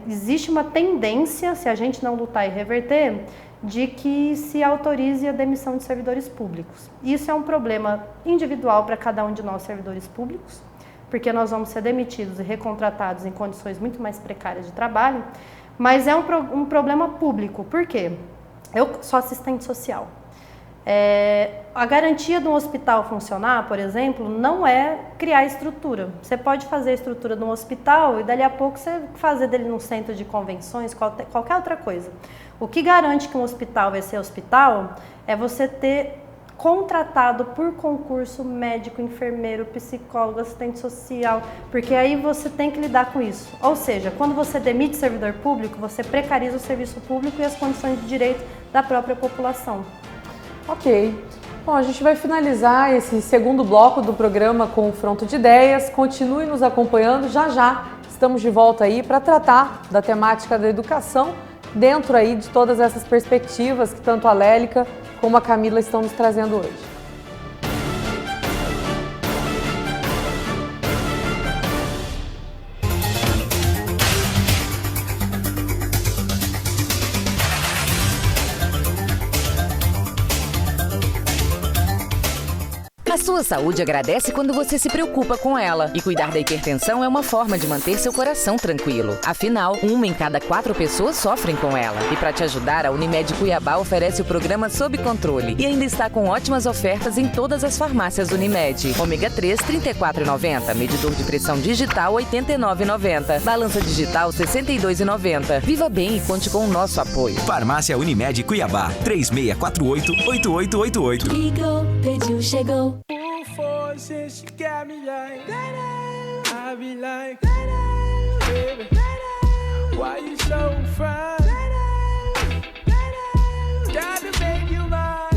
existe uma tendência, se a gente não lutar e reverter, de que se autorize a demissão de servidores públicos. Isso é um problema individual para cada um de nós, servidores públicos, porque nós vamos ser demitidos e recontratados em condições muito mais precárias de trabalho, mas é um problema público. Por quê? Eu sou assistente social. A garantia de um hospital funcionar, por exemplo, não é criar estrutura. Você pode fazer a estrutura de um hospital e dali a pouco você fazer dele num centro de convenções, qualquer outra coisa. O que garante que um hospital vai ser hospital é você ter contratado por concurso médico, enfermeiro, psicólogo, assistente social, porque aí você tem que lidar com isso. Ou seja, quando você demite servidor público, você precariza o serviço público e as condições de direito da própria população. Ok. Bom, a gente vai finalizar esse segundo bloco do programa Confronto de Ideias. Continue nos acompanhando, já estamos de volta aí para tratar da temática da educação dentro aí de todas essas perspectivas que tanto a Lélica como a Camila estão nos trazendo hoje. A sua saúde agradece quando você se preocupa com ela. E cuidar da hipertensão é uma forma de manter seu coração tranquilo. Afinal, 1 em cada 4 pessoas sofrem com ela. E para te ajudar, a Unimed Cuiabá oferece o programa Sob Controle. E ainda está com ótimas ofertas em todas as farmácias Unimed. Ômega 3, R$ 34,90. Medidor de pressão digital, R$ 89,90. Balança digital, R$ 62,90. Viva bem e conte com o nosso apoio. Farmácia Unimed Cuiabá, 3648-8888. Ligou, pediu, chegou. Since you got me like that, I be like that, baby. Why you so fine? Got to make you mine.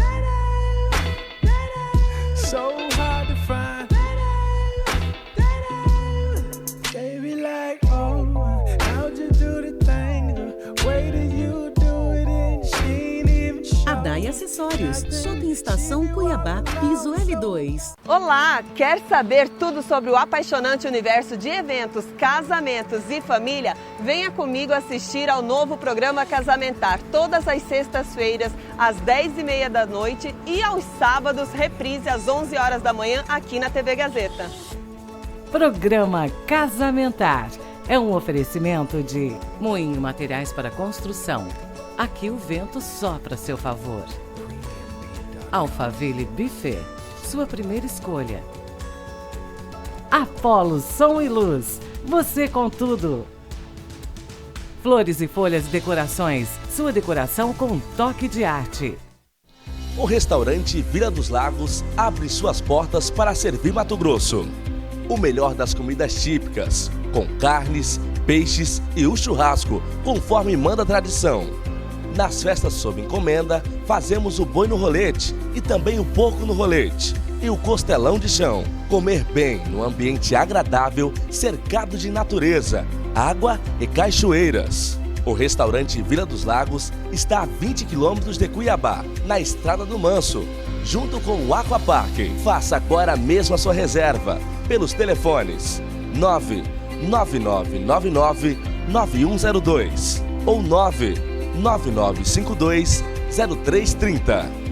So hard to find. Baby, like, oh, how'd you do the thing? The way that you do it and she ain't even show. Adai Acessórios, Shopping Estação Cuiabá, piso L2. Olá! Quer saber tudo sobre o apaixonante universo de eventos, casamentos e família? Venha comigo assistir ao novo programa Casamentar, todas as sextas-feiras, às 10h30 da noite e aos sábados, reprise às 11 horas da manhã, aqui na TV Gazeta. Programa Casamentar é um oferecimento de Moinho Materiais para Construção. Aqui o vento sopra a seu favor. Alphaville Buffet, sua primeira escolha. Apolo Som e Luz, você com tudo. Flores e Folhas Decorações, sua decoração com um toque de arte. O restaurante Vila dos Lagos abre suas portas para servir Mato Grosso. O melhor das comidas típicas, com carnes, peixes e o churrasco, conforme manda a tradição. Nas festas sob encomenda, fazemos o boi no rolete e também o porco no rolete. E o costelão de chão. Comer bem num ambiente agradável, cercado de natureza, água e cachoeiras. O restaurante Vila dos Lagos está a 20 quilômetros de Cuiabá, na Estrada do Manso, junto com o Aquapark. Faça agora mesmo a sua reserva pelos telefones 99999-9102 ou 99952-0330.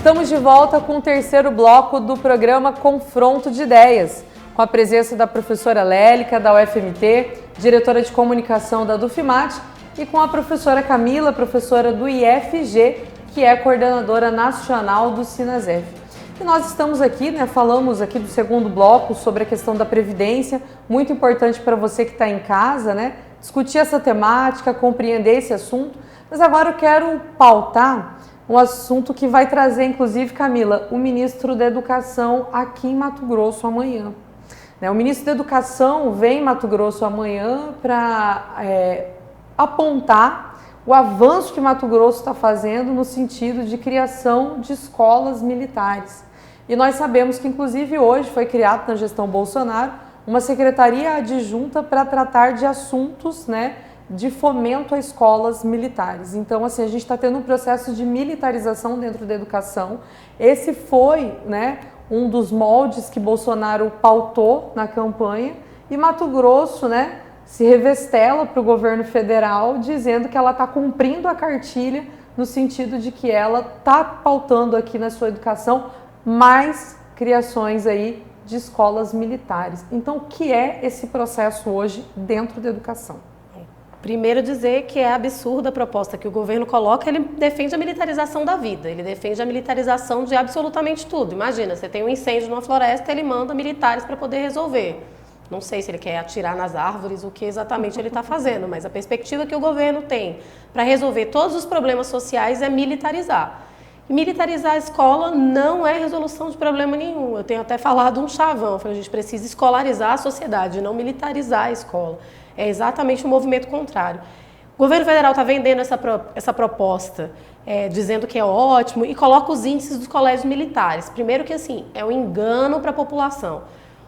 Estamos de volta com o terceiro bloco do programa Confronto de Ideias, com a presença da professora Lélica, da UFMT, diretora de comunicação da Dufimate, e com a professora Camila, professora do IFG, que é coordenadora nacional do Sinasef. E nós estamos aqui, falamos aqui do segundo bloco sobre a questão da Previdência, muito importante para você que está em casa, discutir essa temática, compreender esse assunto. Mas agora eu quero pautar um assunto que vai trazer, inclusive, Camila, o ministro da Educação aqui em Mato Grosso amanhã. O ministro da Educação vem em Mato Grosso amanhã para apontar o avanço que Mato Grosso está fazendo no sentido de criação de escolas militares. E nós sabemos que, inclusive, hoje foi criado na gestão Bolsonaro uma secretaria adjunta para tratar de assuntos, de fomento a escolas militares. Então, assim, a gente está tendo um processo de militarização dentro da educação. Esse foi, um dos moldes que Bolsonaro pautou na campanha, e Mato Grosso, se revestela para o governo federal, dizendo que ela está cumprindo a cartilha, no sentido de que ela está pautando aqui na sua educação mais criações aí de escolas militares. Então, o que é esse processo hoje dentro da educação? Primeiro dizer que é absurda a proposta que o governo coloca, ele defende a militarização da vida, ele defende a militarização de absolutamente tudo. Imagina, você tem um incêndio numa floresta, ele manda militares para poder resolver. Não sei se ele quer atirar nas árvores, o que exatamente ele está fazendo, mas a perspectiva que o governo tem para resolver todos os problemas sociais é militarizar. E militarizar a escola não é resolução de problema nenhum. Eu tenho até falado um chavão, a gente precisa escolarizar a sociedade, não militarizar a escola. É exatamente o movimento contrário. O governo federal está vendendo essa proposta, dizendo que é ótimo, e coloca os índices dos colégios militares. Primeiro que, assim, é um engano para a população.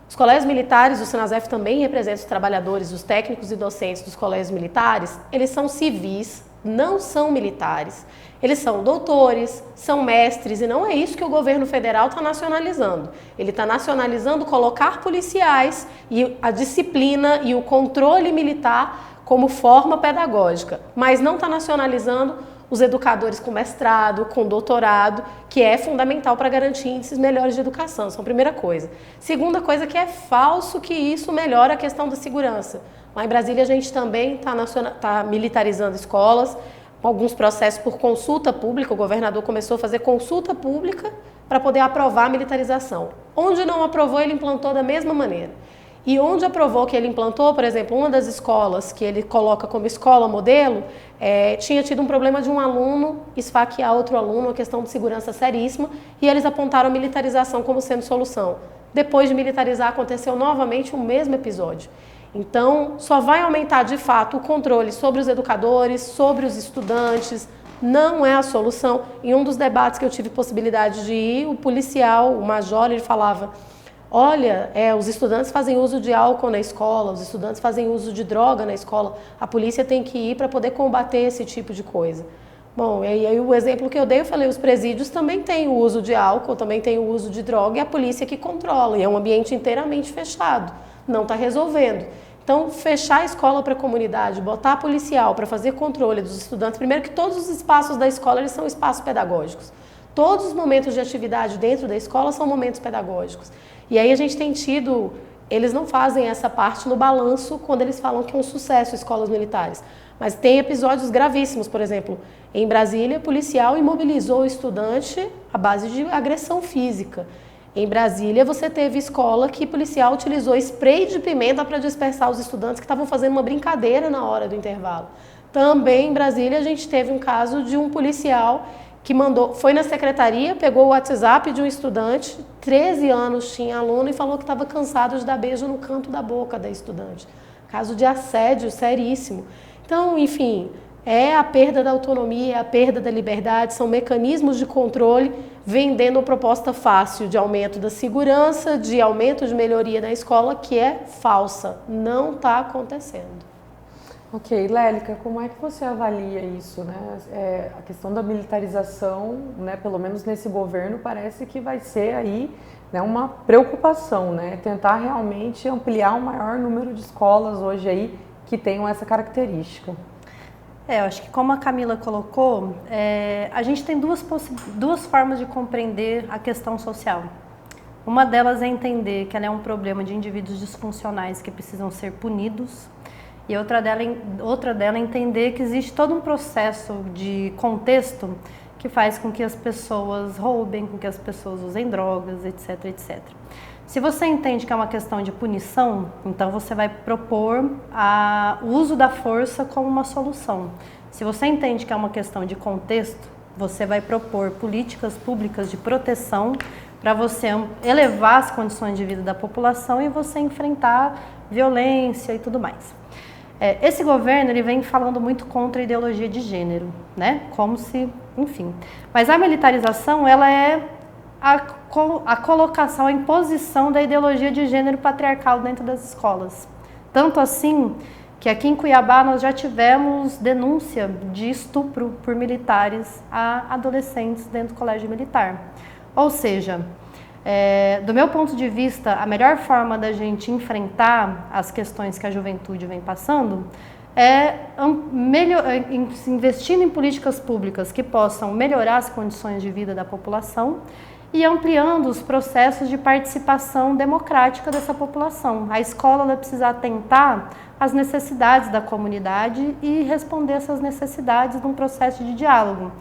Os colégios militares, o Sinasef também representa os trabalhadores, os técnicos e docentes dos colégios militares, eles são civis, não são militares. Eles são doutores, são mestres, e não é isso que o governo federal está nacionalizando. Ele está nacionalizando colocar policiais e a disciplina e o controle militar como forma pedagógica, mas não está nacionalizando os educadores com mestrado, com doutorado, que é fundamental para garantir índices melhores de educação. Isso é a primeira coisa. Segunda coisa, que é falso que isso melhora a questão da segurança. Lá em Brasília a gente também está militarizando escolas, alguns processos por consulta pública. O governador começou a fazer consulta pública para poder aprovar a militarização. Onde não aprovou, ele implantou da mesma maneira. E onde aprovou que ele implantou, por exemplo, uma das escolas que ele coloca como escola modelo, tinha tido um problema de um aluno esfaquear outro aluno, uma questão de segurança seríssima, e eles apontaram a militarização como sendo solução. Depois de militarizar, aconteceu novamente o mesmo episódio. Então, só vai aumentar de fato o controle sobre os educadores, sobre os estudantes, não é a solução. Em um dos debates que eu tive possibilidade de ir, o policial, o major, ele falava: olha, os estudantes fazem uso de álcool na escola, os estudantes fazem uso de droga na escola, a polícia tem que ir para poder combater esse tipo de coisa. Bom, e aí o exemplo que eu dei, eu falei, os presídios também têm o uso de álcool, também têm o uso de droga, e a polícia que controla, e é um ambiente inteiramente fechado, não está resolvendo. Então, fechar a escola para a comunidade, botar policial para fazer controle dos estudantes, primeiro que todos os espaços da escola eles são espaços pedagógicos. Todos os momentos de atividade dentro da escola são momentos pedagógicos. E aí a gente tem tido, eles não fazem essa parte no balanço quando eles falam que é um sucesso escolas militares. Mas tem episódios gravíssimos, por exemplo, em Brasília, policial imobilizou o estudante à base de agressão física. Em Brasília, você teve escola que policial utilizou spray de pimenta para dispersar os estudantes que estavam fazendo uma brincadeira na hora do intervalo. Também em Brasília, a gente teve um caso de um policial que foi na secretaria, pegou o WhatsApp de um estudante, 13 anos tinha aluno, e falou que estava cansado de dar beijo no canto da boca da estudante. Caso de assédio seríssimo. Então, enfim, é a perda da autonomia, é a perda da liberdade, são mecanismos de controle vendendo uma proposta fácil de aumento da segurança, de aumento de melhoria na escola, que é falsa, não está acontecendo. Ok, Lélica, como é que você avalia isso, a questão da militarização, pelo menos nesse governo, parece que vai ser aí uma preocupação, tentar realmente ampliar o maior número de escolas hoje aí que tenham essa característica. Eu acho que como a Camila colocou, a gente tem duas formas de compreender a questão social. Uma delas é entender que ela é um problema de indivíduos disfuncionais que precisam ser punidos, e outra dela é entender que existe todo um processo de contexto que faz com que as pessoas roubem, com que as pessoas usem drogas, etc, etc. Se você entende que é uma questão de punição, então você vai propor o uso da força como uma solução. Se você entende que é uma questão de contexto, você vai propor políticas públicas de proteção para você elevar as condições de vida da população e você enfrentar violência e tudo mais. Esse governo ele vem falando muito contra a ideologia de gênero, né? Como se, enfim. Mas a militarização ela é a colocação, a imposição da ideologia de gênero patriarcal dentro das escolas. Tanto assim que aqui em Cuiabá nós já tivemos denúncia de estupro por militares a adolescentes dentro do colégio militar. Ou seja, do meu ponto de vista, a melhor forma da gente enfrentar as questões que a juventude vem passando é investindo em políticas públicas que possam melhorar as condições de vida da população e ampliando os processos de participação democrática dessa população. A escola ela precisa atentar às necessidades da comunidade e responder essas necessidades num processo de diálogo.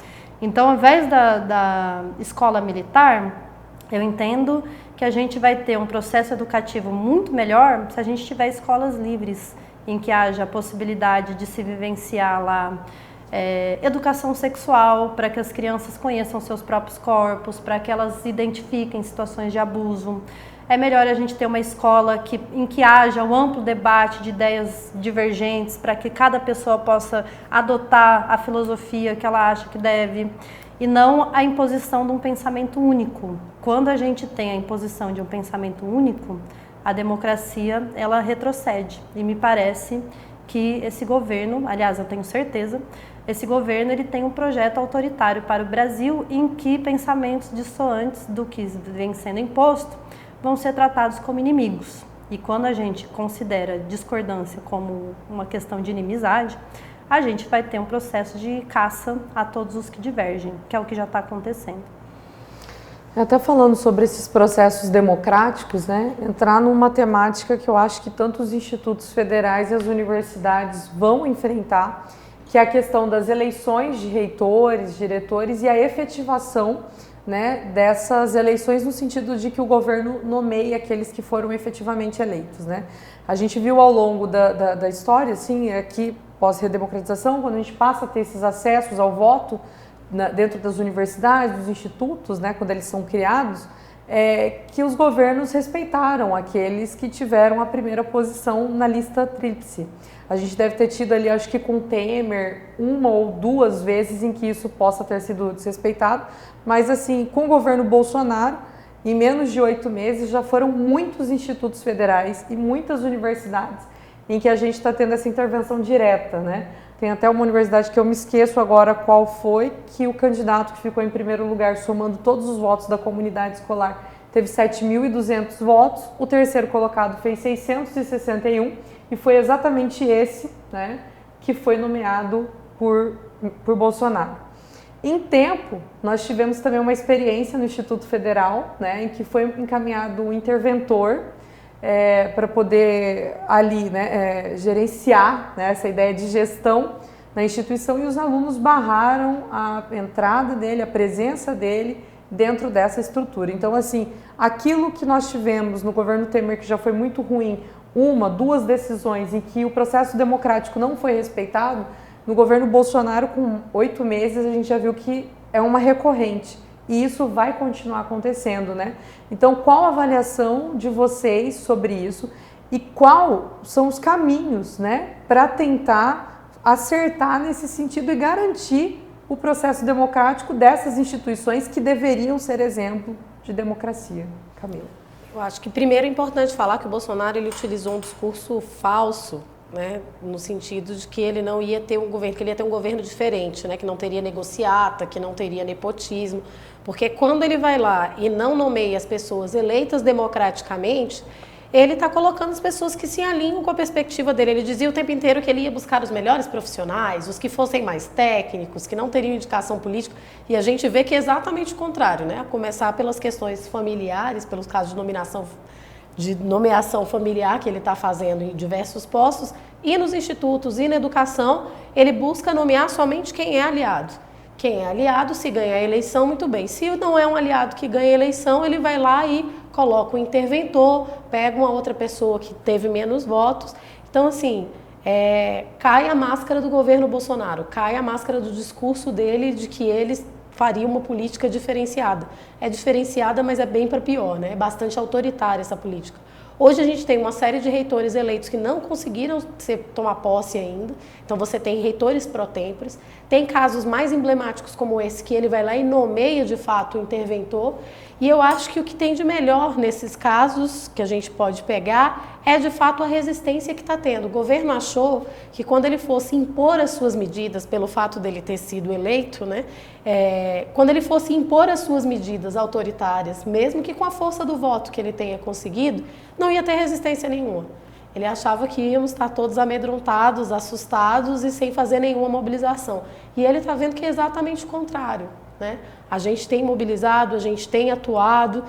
Então, ao invés da escola militar, eu entendo que a gente vai ter um processo educativo muito melhor se a gente tiver escolas livres, em que haja a possibilidade de se vivenciar lá educação sexual, para que as crianças conheçam seus próprios corpos, para que elas identifiquem situações de abuso. É melhor a gente ter uma escola em que haja um amplo debate de ideias divergentes, para que cada pessoa possa adotar a filosofia que ela acha que deve, e não a imposição de um pensamento único. Quando a gente tem a imposição de um pensamento único, a democracia ela retrocede. E me parece que esse governo, aliás, eu tenho certeza, esse governo ele tem um projeto autoritário para o Brasil em que pensamentos dissoantes do que vem sendo imposto vão ser tratados como inimigos. E quando a gente considera discordância como uma questão de inimizade, a gente vai ter um processo de caça a todos os que divergem, que é o que já está acontecendo. Até falando sobre esses processos democráticos, né, entrar numa temática que eu acho que tanto os institutos federais e as universidades vão enfrentar, que é a questão das eleições de reitores, diretores e a efetivação, né, dessas eleições no sentido de que o governo nomeie aqueles que foram efetivamente eleitos, né? A gente viu ao longo da história, assim, aqui pós-redemocratização, quando a gente passa a ter esses acessos ao voto dentro das universidades, dos institutos, né, quando eles são criados, que os governos respeitaram aqueles que tiveram a primeira posição na lista tríplice. A gente deve ter tido ali, acho que com Temer, uma ou duas vezes em que isso possa ter sido desrespeitado, mas assim, com o governo Bolsonaro, em menos de 8 meses, já foram muitos institutos federais e muitas universidades em que a gente está tendo essa intervenção direta, né? Tem até uma universidade que eu me esqueço agora qual foi, que o candidato que ficou em primeiro lugar, somando todos os votos da comunidade escolar, teve 7.200 votos, o terceiro colocado fez 661 e foi exatamente esse, né, que foi nomeado por Bolsonaro. Em tempo, nós tivemos também uma experiência no Instituto Federal, né, em que foi encaminhado um interventor para poder ali, né, gerenciar, né, essa ideia de gestão na instituição, e os alunos barraram a entrada dele, a presença dele dentro dessa estrutura. Então, assim, aquilo que nós tivemos no governo Temer, que já foi muito ruim, duas decisões em que o processo democrático não foi respeitado, no governo Bolsonaro, com 8 meses, a gente já viu que é uma recorrente. E isso vai continuar acontecendo, né? Então, qual a avaliação de vocês sobre isso e quais são os caminhos, né, para tentar acertar nesse sentido e garantir o processo democrático dessas instituições que deveriam ser exemplo de democracia? Camila. Eu acho que primeiro é importante falar que o Bolsonaro ele utilizou um discurso falso, né, no sentido de que ele não ia ter um governo, que ele ia ter um governo diferente, né, que não teria negociata, que não teria nepotismo, porque quando ele vai lá e não nomeia as pessoas eleitas democraticamente, ele está colocando as pessoas que se alinham com a perspectiva dele. Ele dizia o tempo inteiro que ele ia buscar os melhores profissionais, os que fossem mais técnicos, que não teriam indicação política, e a gente vê que é exatamente o contrário, né? A começar pelas questões familiares, pelos casos de nomeação familiar que ele está fazendo em diversos postos, e nos institutos e na educação, ele busca nomear somente quem é aliado. Quem é aliado, se ganha a eleição, muito bem. Se não é um aliado que ganha a eleição, ele vai lá e coloca um interventor, pega uma outra pessoa que teve menos votos. Então, assim, cai a máscara do governo Bolsonaro, cai a máscara do discurso dele de que eles faria uma política diferenciada. É diferenciada, mas é bem para pior, né? É bastante autoritária essa política. Hoje a gente tem uma série de reitores eleitos que não conseguiram tomar posse ainda. Então você tem reitores pró-tempores. Tem casos mais emblemáticos como esse, que ele vai lá e nomeia de fato o interventor. E eu acho que o que tem de melhor nesses casos que a gente pode pegar é de fato a resistência que está tendo. O governo achou que quando ele fosse impor as suas medidas, pelo fato dele ter sido eleito, né, quando ele fosse impor as suas medidas autoritárias, mesmo que com a força do voto que ele tenha conseguido, não ia ter resistência nenhuma. Ele achava que íamos estar todos amedrontados, assustados e sem fazer nenhuma mobilização. E ele está vendo que é exatamente o contrário, né? A gente tem mobilizado, a gente tem atuado,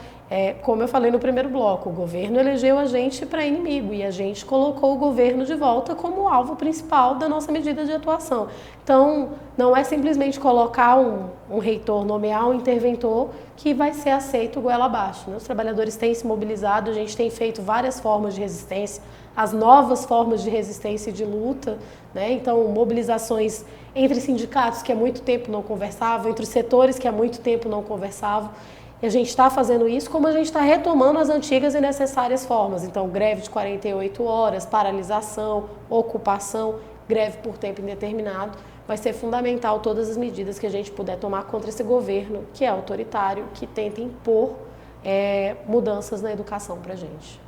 como eu falei no primeiro bloco, o governo elegeu a gente para inimigo e a gente colocou o governo de volta como alvo principal da nossa medida de atuação. Então, não é simplesmente colocar um reitor, nomear um interventor que vai ser aceito goela abaixo, né? Os trabalhadores têm se mobilizado, a gente tem feito várias formas de resistência, as novas formas de resistência e de luta, né? Então, mobilizações entre sindicatos que há muito tempo não conversavam, entre os setores que há muito tempo não conversavam. E a gente está fazendo isso como a gente está retomando as antigas e necessárias formas. Então, greve de 48 horas, paralisação, ocupação, greve por tempo indeterminado. Vai ser fundamental todas as medidas que a gente puder tomar contra esse governo que é autoritário, que tenta impor mudanças na educação para a gente.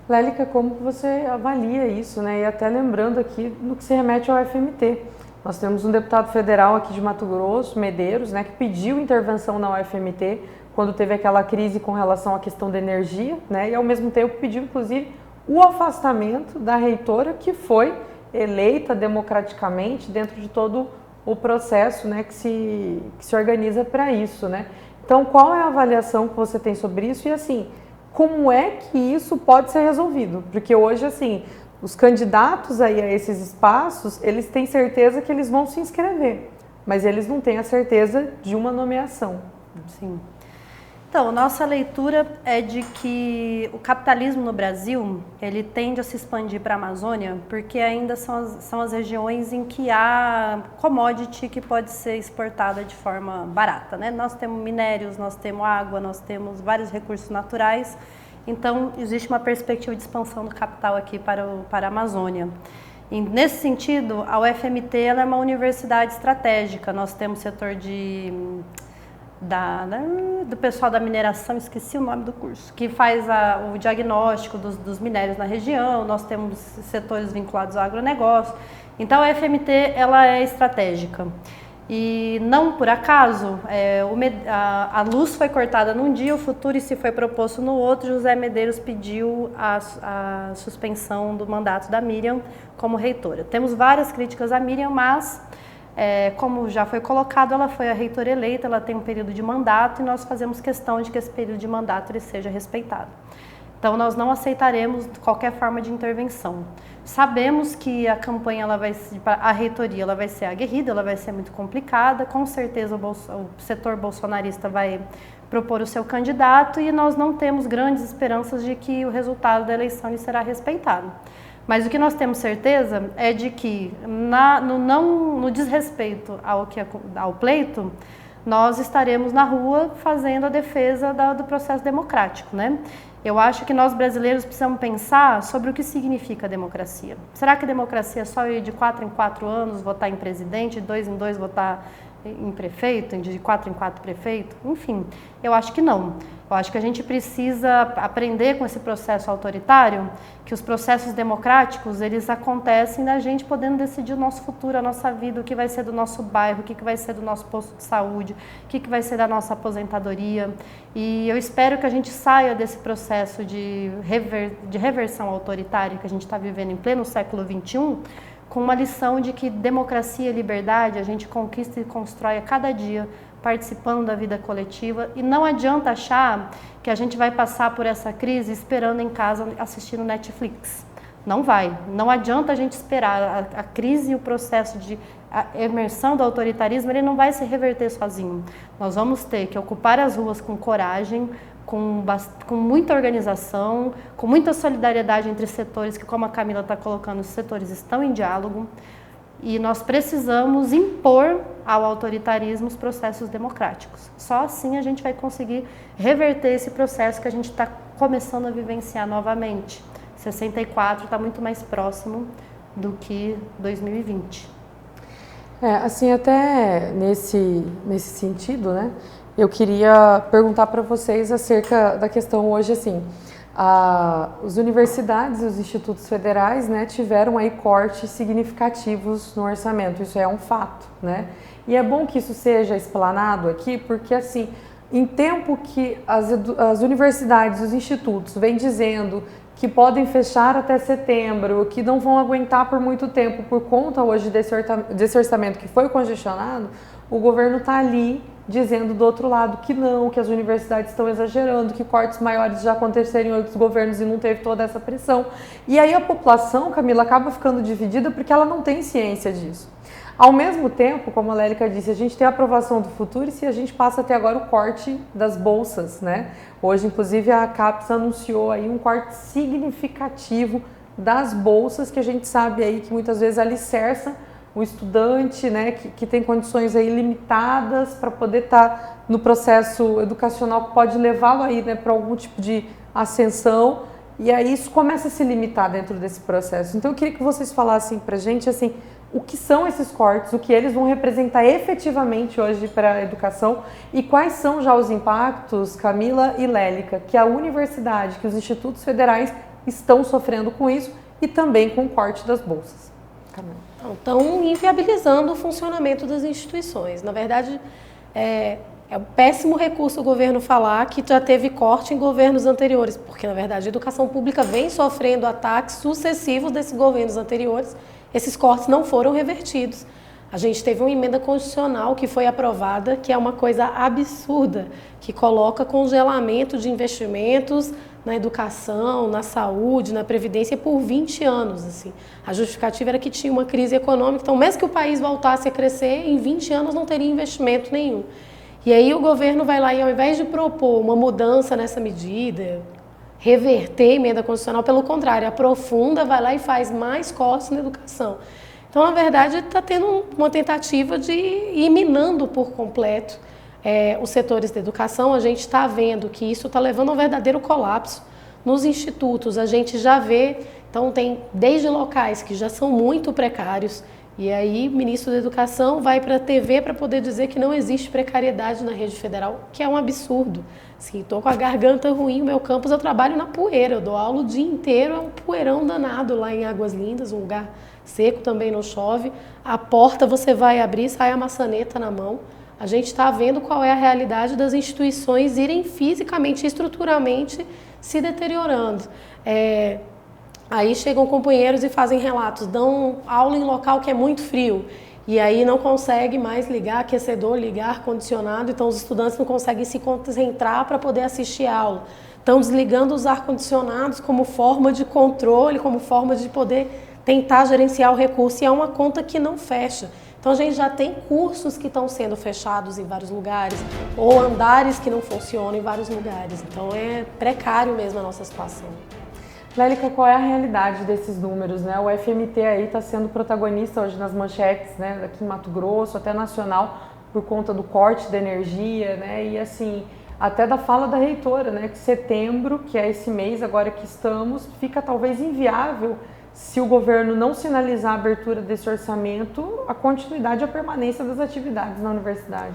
Lélica, como você avalia isso, né? E até lembrando aqui no que se remete ao UFMT. Nós temos um deputado federal aqui de Mato Grosso, Medeiros, né, que pediu intervenção na UFMT quando teve aquela crise com relação à questão da energia, né, e ao mesmo tempo pediu, inclusive, o afastamento da reitora que foi eleita democraticamente dentro de todo o processo, né, que se organiza para isso, né. Então, qual é a avaliação que você tem sobre isso e, assim, como é que isso pode ser resolvido? Porque hoje, assim, os candidatos aí a esses espaços, eles têm certeza que eles vão se inscrever, mas eles não têm a certeza de uma nomeação. Sim. Então, nossa leitura é de que o capitalismo no Brasil, ele tende a se expandir para a Amazônia, porque ainda são as regiões em que há commodity que pode ser exportada de forma barata, né? Nós temos minérios, nós temos água, nós temos vários recursos naturais, então existe uma perspectiva de expansão do capital aqui para a Amazônia. E, nesse sentido, a UFMT ela é uma universidade estratégica, nós temos setor do pessoal da mineração, esqueci o nome do curso, que faz o diagnóstico dos minérios na região, nós temos setores vinculados ao agronegócio. Então a UFMT ela é estratégica. E não por acaso, a luz foi cortada num dia, o Futurice foi proposto no outro, José Medeiros pediu a suspensão do mandato da Miriam como reitora. Temos várias críticas à Miriam, mas como já foi colocado, ela foi a reitora eleita, ela tem um período de mandato e nós fazemos questão de que esse período de mandato ele seja respeitado. Então, nós não aceitaremos qualquer forma de intervenção. Sabemos que a campanha, a reitoria, ela vai ser aguerrida, ela vai ser muito complicada, com certeza o setor bolsonarista vai propor o seu candidato e nós não temos grandes esperanças de que o resultado da eleição será respeitado. Mas o que nós temos certeza é de que, no desrespeito ao pleito, nós estaremos na rua fazendo a defesa do processo democrático, né? Eu acho que nós brasileiros precisamos pensar sobre o que significa democracia. Será que a democracia é só ir de 4 em 4 anos votar em presidente, de 2 em 2 votar em prefeito, de 4 em 4 prefeitos? Enfim, eu acho que não. Eu acho que a gente precisa aprender com esse processo autoritário, que os processos democráticos, eles acontecem da gente podendo decidir o nosso futuro, a nossa vida, o que vai ser do nosso bairro, o que vai ser do nosso posto de saúde, o que vai ser da nossa aposentadoria. E eu espero que a gente saia desse processo de reversão autoritária que a gente está vivendo em pleno século XXI, com uma lição de que democracia e liberdade a gente conquista e constrói a cada dia, participando da vida coletiva, e não adianta achar que a gente vai passar por essa crise esperando em casa assistindo Netflix. Não vai. Não adianta a gente esperar. A crise e o processo de imersão do autoritarismo, ele não vai se reverter sozinho. Nós vamos ter que ocupar as ruas com coragem, com muita organização, com muita solidariedade entre setores, que, como a Camila está colocando, os setores estão em diálogo. E nós precisamos impor ao autoritarismo os processos democráticos. Só assim a gente vai conseguir reverter esse processo que a gente está começando a vivenciar novamente. 64 está muito mais próximo do que 2020. Assim, até nesse sentido, né, eu queria perguntar para vocês acerca da questão hoje, assim, as universidades e os institutos federais, né, tiveram aí cortes significativos no orçamento, isso é um fato, né? E é bom que isso seja explanado aqui, porque assim, em tempo que as universidades, os institutos vêm dizendo que podem fechar até setembro, que não vão aguentar por muito tempo por conta hoje desse orçamento que foi congestionado, o governo está ali dizendo do outro lado que não, que as universidades estão exagerando, que cortes maiores já aconteceram em outros governos e não teve toda essa pressão. E aí a população, Camila, acaba ficando dividida porque ela não tem ciência disso. Ao mesmo tempo, como a Lélica disse, a gente tem a aprovação do futuro e se a gente passa até agora o corte das bolsas, né? Hoje, inclusive, a CAPES anunciou aí um corte significativo das bolsas, que a gente sabe aí que muitas vezes alicerça o estudante, né, que tem condições aí limitadas para poder estar no processo educacional que pode levá-lo aí, né, para algum tipo de ascensão, e aí isso começa a se limitar dentro desse processo. Então eu queria que vocês falassem para a gente, assim, o que são esses cortes, o que eles vão representar efetivamente hoje para a educação e quais são já os impactos, Camila e Lélica, que a universidade, que os institutos federais estão sofrendo com isso e também com o corte das bolsas. Camila. Estão inviabilizando o funcionamento das instituições. Na verdade, é um péssimo recurso o governo falar que já teve corte em governos anteriores, porque, na verdade, a educação pública vem sofrendo ataques sucessivos desses governos anteriores. Esses cortes não foram revertidos. A gente teve uma emenda constitucional que foi aprovada, que é uma coisa absurda, que coloca congelamento de investimentos na educação, na saúde, na previdência por 20 anos. Assim. A justificativa era que tinha uma crise econômica, então mesmo que o país voltasse a crescer, em 20 anos não teria investimento nenhum. E aí o governo vai lá e ao invés de propor uma mudança nessa medida, reverter a emenda constitucional, pelo contrário, aprofunda, vai lá e faz mais cortes na educação. Então, na verdade, está tendo uma tentativa de ir minando por completo os setores da educação. A gente está vendo que isso está levando a um verdadeiro colapso. Nos institutos, a gente já vê, então tem desde locais que já são muito precários, e aí o ministro da Educação vai para a TV para poder dizer que não existe precariedade na rede federal, que é um absurdo. Assim, estou com a garganta ruim, no meu campus eu trabalho na poeira, eu dou aula o dia inteiro, é um poeirão danado lá em Águas Lindas, um lugar seco, também não chove. A porta você vai abrir, sai a maçaneta na mão. A gente está vendo qual é a realidade das instituições irem fisicamente e estruturalmente se deteriorando. Aí chegam companheiros e fazem relatos, dão aula em local que é muito frio. E aí não consegue mais ligar aquecedor, ligar ar-condicionado, então os estudantes não conseguem se concentrar para poder assistir a aula. Estão desligando os ar-condicionados como forma de controle, como forma de poder tentar gerenciar o recurso, e é uma conta que não fecha. Então a gente já tem cursos que estão sendo fechados em vários lugares, ou andares que não funcionam em vários lugares. Então é precário mesmo a nossa situação. Lélica, qual é a realidade desses números, né? O FMT aí está sendo protagonista hoje nas manchetes, né? Aqui em Mato Grosso, até nacional, por conta do corte da energia, né? E assim, até da fala da reitora, né? Que setembro, que é esse mês agora que estamos, fica talvez inviável se o governo não sinalizar a abertura desse orçamento, a continuidade e a permanência das atividades na universidade?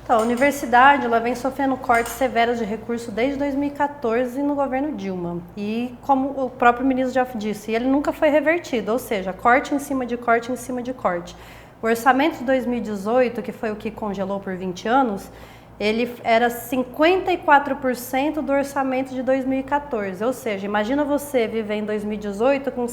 Então, a universidade ela vem sofrendo cortes severos de recursos desde 2014 no governo Dilma. E como o próprio ministro já disse, ele nunca foi revertido, ou seja, corte em cima de corte em cima de corte. O orçamento de 2018, que foi o que congelou por 20 anos, ele era 54% do orçamento de 2014. Ou seja, imagina você viver em 2018 com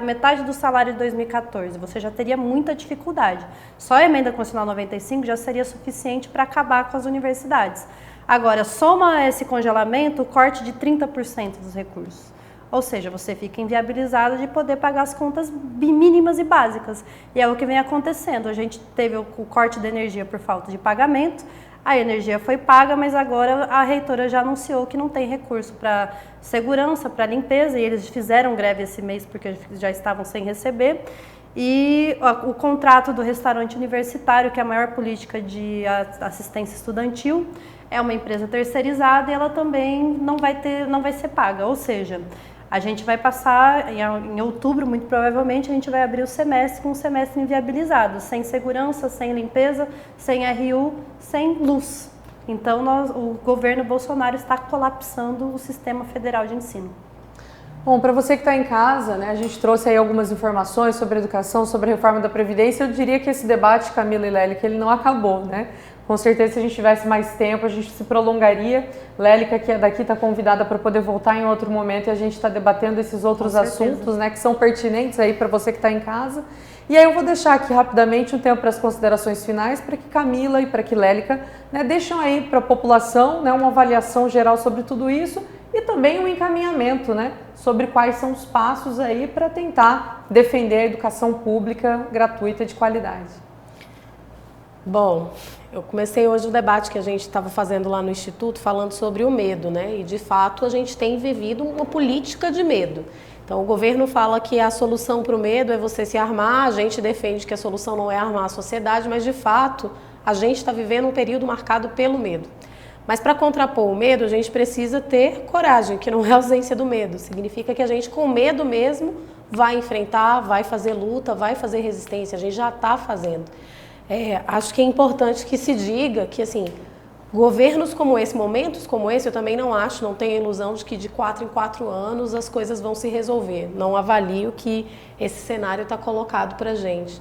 metade do salário de 2014. Você já teria muita dificuldade. Só a emenda constitucional 95 já seria suficiente para acabar com as universidades. Agora, soma esse congelamento o corte de 30% dos recursos. Ou seja, você fica inviabilizado de poder pagar as contas mínimas e básicas. E é o que vem acontecendo. A gente teve o corte de energia por falta de pagamento, a energia foi paga, mas agora a reitora já anunciou que não tem recurso para segurança, para limpeza, e eles fizeram greve esse mês porque já estavam sem receber. E o contrato do restaurante universitário, que é a maior política de assistência estudantil, é uma empresa terceirizada e ela também não vai ser paga. Ou seja, a gente vai passar, em outubro, muito provavelmente, a gente vai abrir o semestre com um semestre inviabilizado, sem segurança, sem limpeza, sem RU, sem luz. Então, o governo Bolsonaro está colapsando o sistema federal de ensino. Bom, para você que está em casa, né, a gente trouxe aí algumas informações sobre a educação, sobre a reforma da Previdência. Eu diria que esse debate, Camila e Lélica, ele não acabou, né? Com certeza, se a gente tivesse mais tempo, a gente se prolongaria. Lélica, que é daqui, está convidada para poder voltar em outro momento e a gente está debatendo esses outros assuntos, né, que são pertinentes aí para você que está em casa. E aí eu vou deixar aqui rapidamente um tempo para as considerações finais, para que Camila e para que Lélica, né, deixem aí para a população, né, uma avaliação geral sobre tudo isso e também um encaminhamento, né, sobre quais são os passos aí para tentar defender a educação pública gratuita de qualidade. Bom, eu comecei hoje o debate que a gente estava fazendo lá no Instituto falando sobre o medo, né? E de fato a gente tem vivido uma política de medo. Então o governo fala que a solução para o medo é você se armar, a gente defende que a solução não é armar a sociedade, mas de fato a gente está vivendo um período marcado pelo medo. Mas para contrapor o medo a gente precisa ter coragem, que não é ausência do medo. Significa que a gente com medo mesmo vai enfrentar, vai fazer luta, vai fazer resistência, a gente já está fazendo. Acho que é importante que se diga que, assim, governos como esse, momentos como esse, eu também não tenho a ilusão de que de 4 em 4 anos as coisas vão se resolver. Não avalio que esse cenário está colocado para a gente.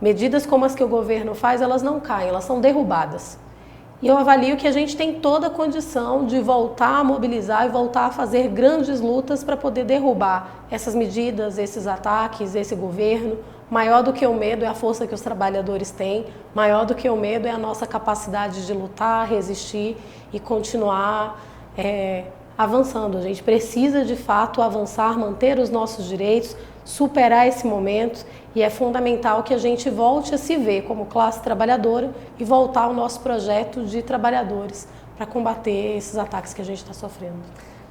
Medidas como as que o governo faz, elas não caem, elas são derrubadas. E eu avalio que a gente tem toda a condição de voltar a mobilizar e voltar a fazer grandes lutas para poder derrubar essas medidas, esses ataques, esse governo. Maior do que o medo é a força que os trabalhadores têm, maior do que o medo é a nossa capacidade de lutar, resistir e continuar avançando. A gente precisa de fato avançar, manter os nossos direitos, superar esse momento e é fundamental que a gente volte a se ver como classe trabalhadora e voltar ao nosso projeto de trabalhadores para combater esses ataques que a gente está sofrendo.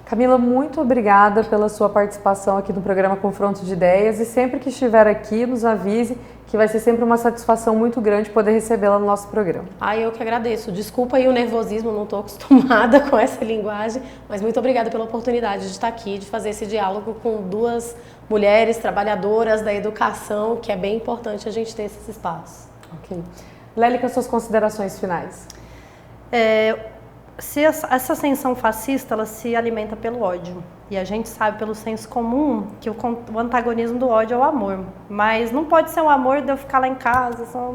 Camila, muito obrigada pela sua participação aqui no programa Confronto de Ideias e sempre que estiver aqui, nos avise que vai ser sempre uma satisfação muito grande poder recebê-la no nosso programa. Eu que agradeço. Desculpa aí o nervosismo, não estou acostumada com essa linguagem, mas muito obrigada pela oportunidade de estar aqui, de fazer esse diálogo com duas mulheres trabalhadoras da educação, que é bem importante a gente ter esses espaços. Ok. Lélica, suas considerações finais. Essa ascensão fascista, ela se alimenta pelo ódio. E a gente sabe pelo senso comum que o antagonismo do ódio é o amor. Mas não pode ser um amor de eu ficar lá em casa, só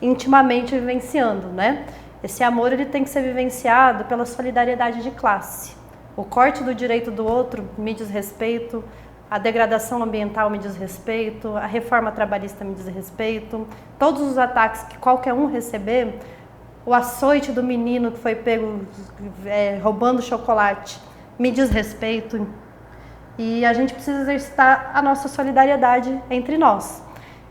intimamente vivenciando, né? Esse amor ele tem que ser vivenciado pela solidariedade de classe. O corte do direito do outro me diz respeito, a degradação ambiental me diz respeito, a reforma trabalhista me diz respeito. Todos os ataques que qualquer um receber, o açoite do menino que foi pego roubando chocolate, me diz respeito. E a gente precisa exercitar a nossa solidariedade entre nós.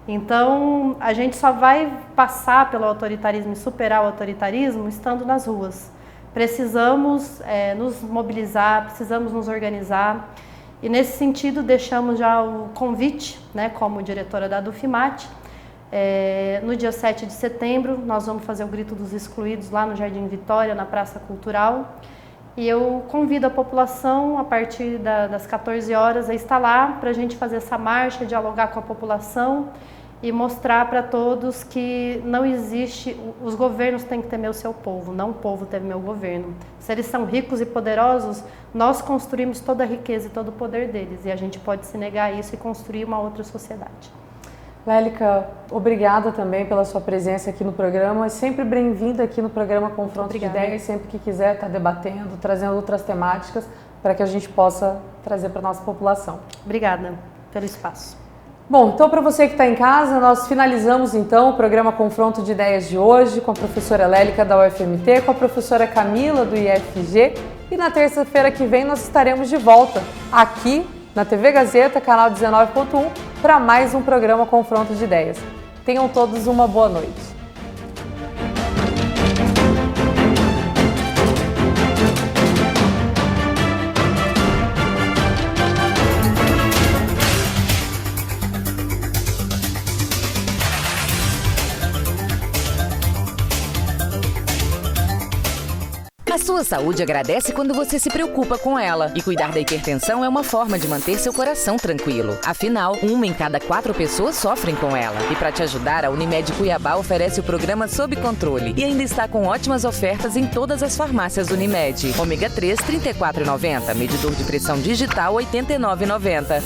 Então, a gente só vai passar pelo autoritarismo e superar o autoritarismo estando nas ruas. Precisamos nos mobilizar, precisamos nos organizar. E nesse sentido, deixamos já o convite, né, como diretora da Dufimate. No dia 7 de setembro, nós vamos fazer o Grito dos Excluídos lá no Jardim Vitória, na Praça Cultural. E eu convido a população, a partir das 14 horas, a estar lá para a gente fazer essa marcha, dialogar com a população e mostrar para todos que não existe, os governos têm que temer o seu povo, não o povo temer o governo. Se eles são ricos e poderosos, nós construímos toda a riqueza e todo o poder deles, e a gente pode se negar a isso e construir uma outra sociedade. Lélica, obrigada também pela sua presença aqui no programa, é sempre bem-vinda aqui no programa Confronto de Ideias, sempre que quiser estar debatendo, trazendo outras temáticas para que a gente possa trazer para a nossa população. Obrigada pelo espaço. Bom, então para você que está em casa, nós finalizamos então o programa Confronto de Ideias de hoje com a professora Lélica da UFMT, com a professora Camila do IFG, e na terça-feira que vem nós estaremos de volta aqui na TV Gazeta, canal 19.1, para mais um programa Confronto de Ideias. Tenham todos uma boa noite. A sua saúde agradece quando você se preocupa com ela. E cuidar da hipertensão é uma forma de manter seu coração tranquilo. Afinal, 1 em cada 4 pessoas sofrem com ela. E para te ajudar, a Unimed Cuiabá oferece o programa Sob Controle. E ainda está com ótimas ofertas em todas as farmácias Unimed. Ômega 3, R$ 34,90. Medidor de pressão digital, R$ 89,90.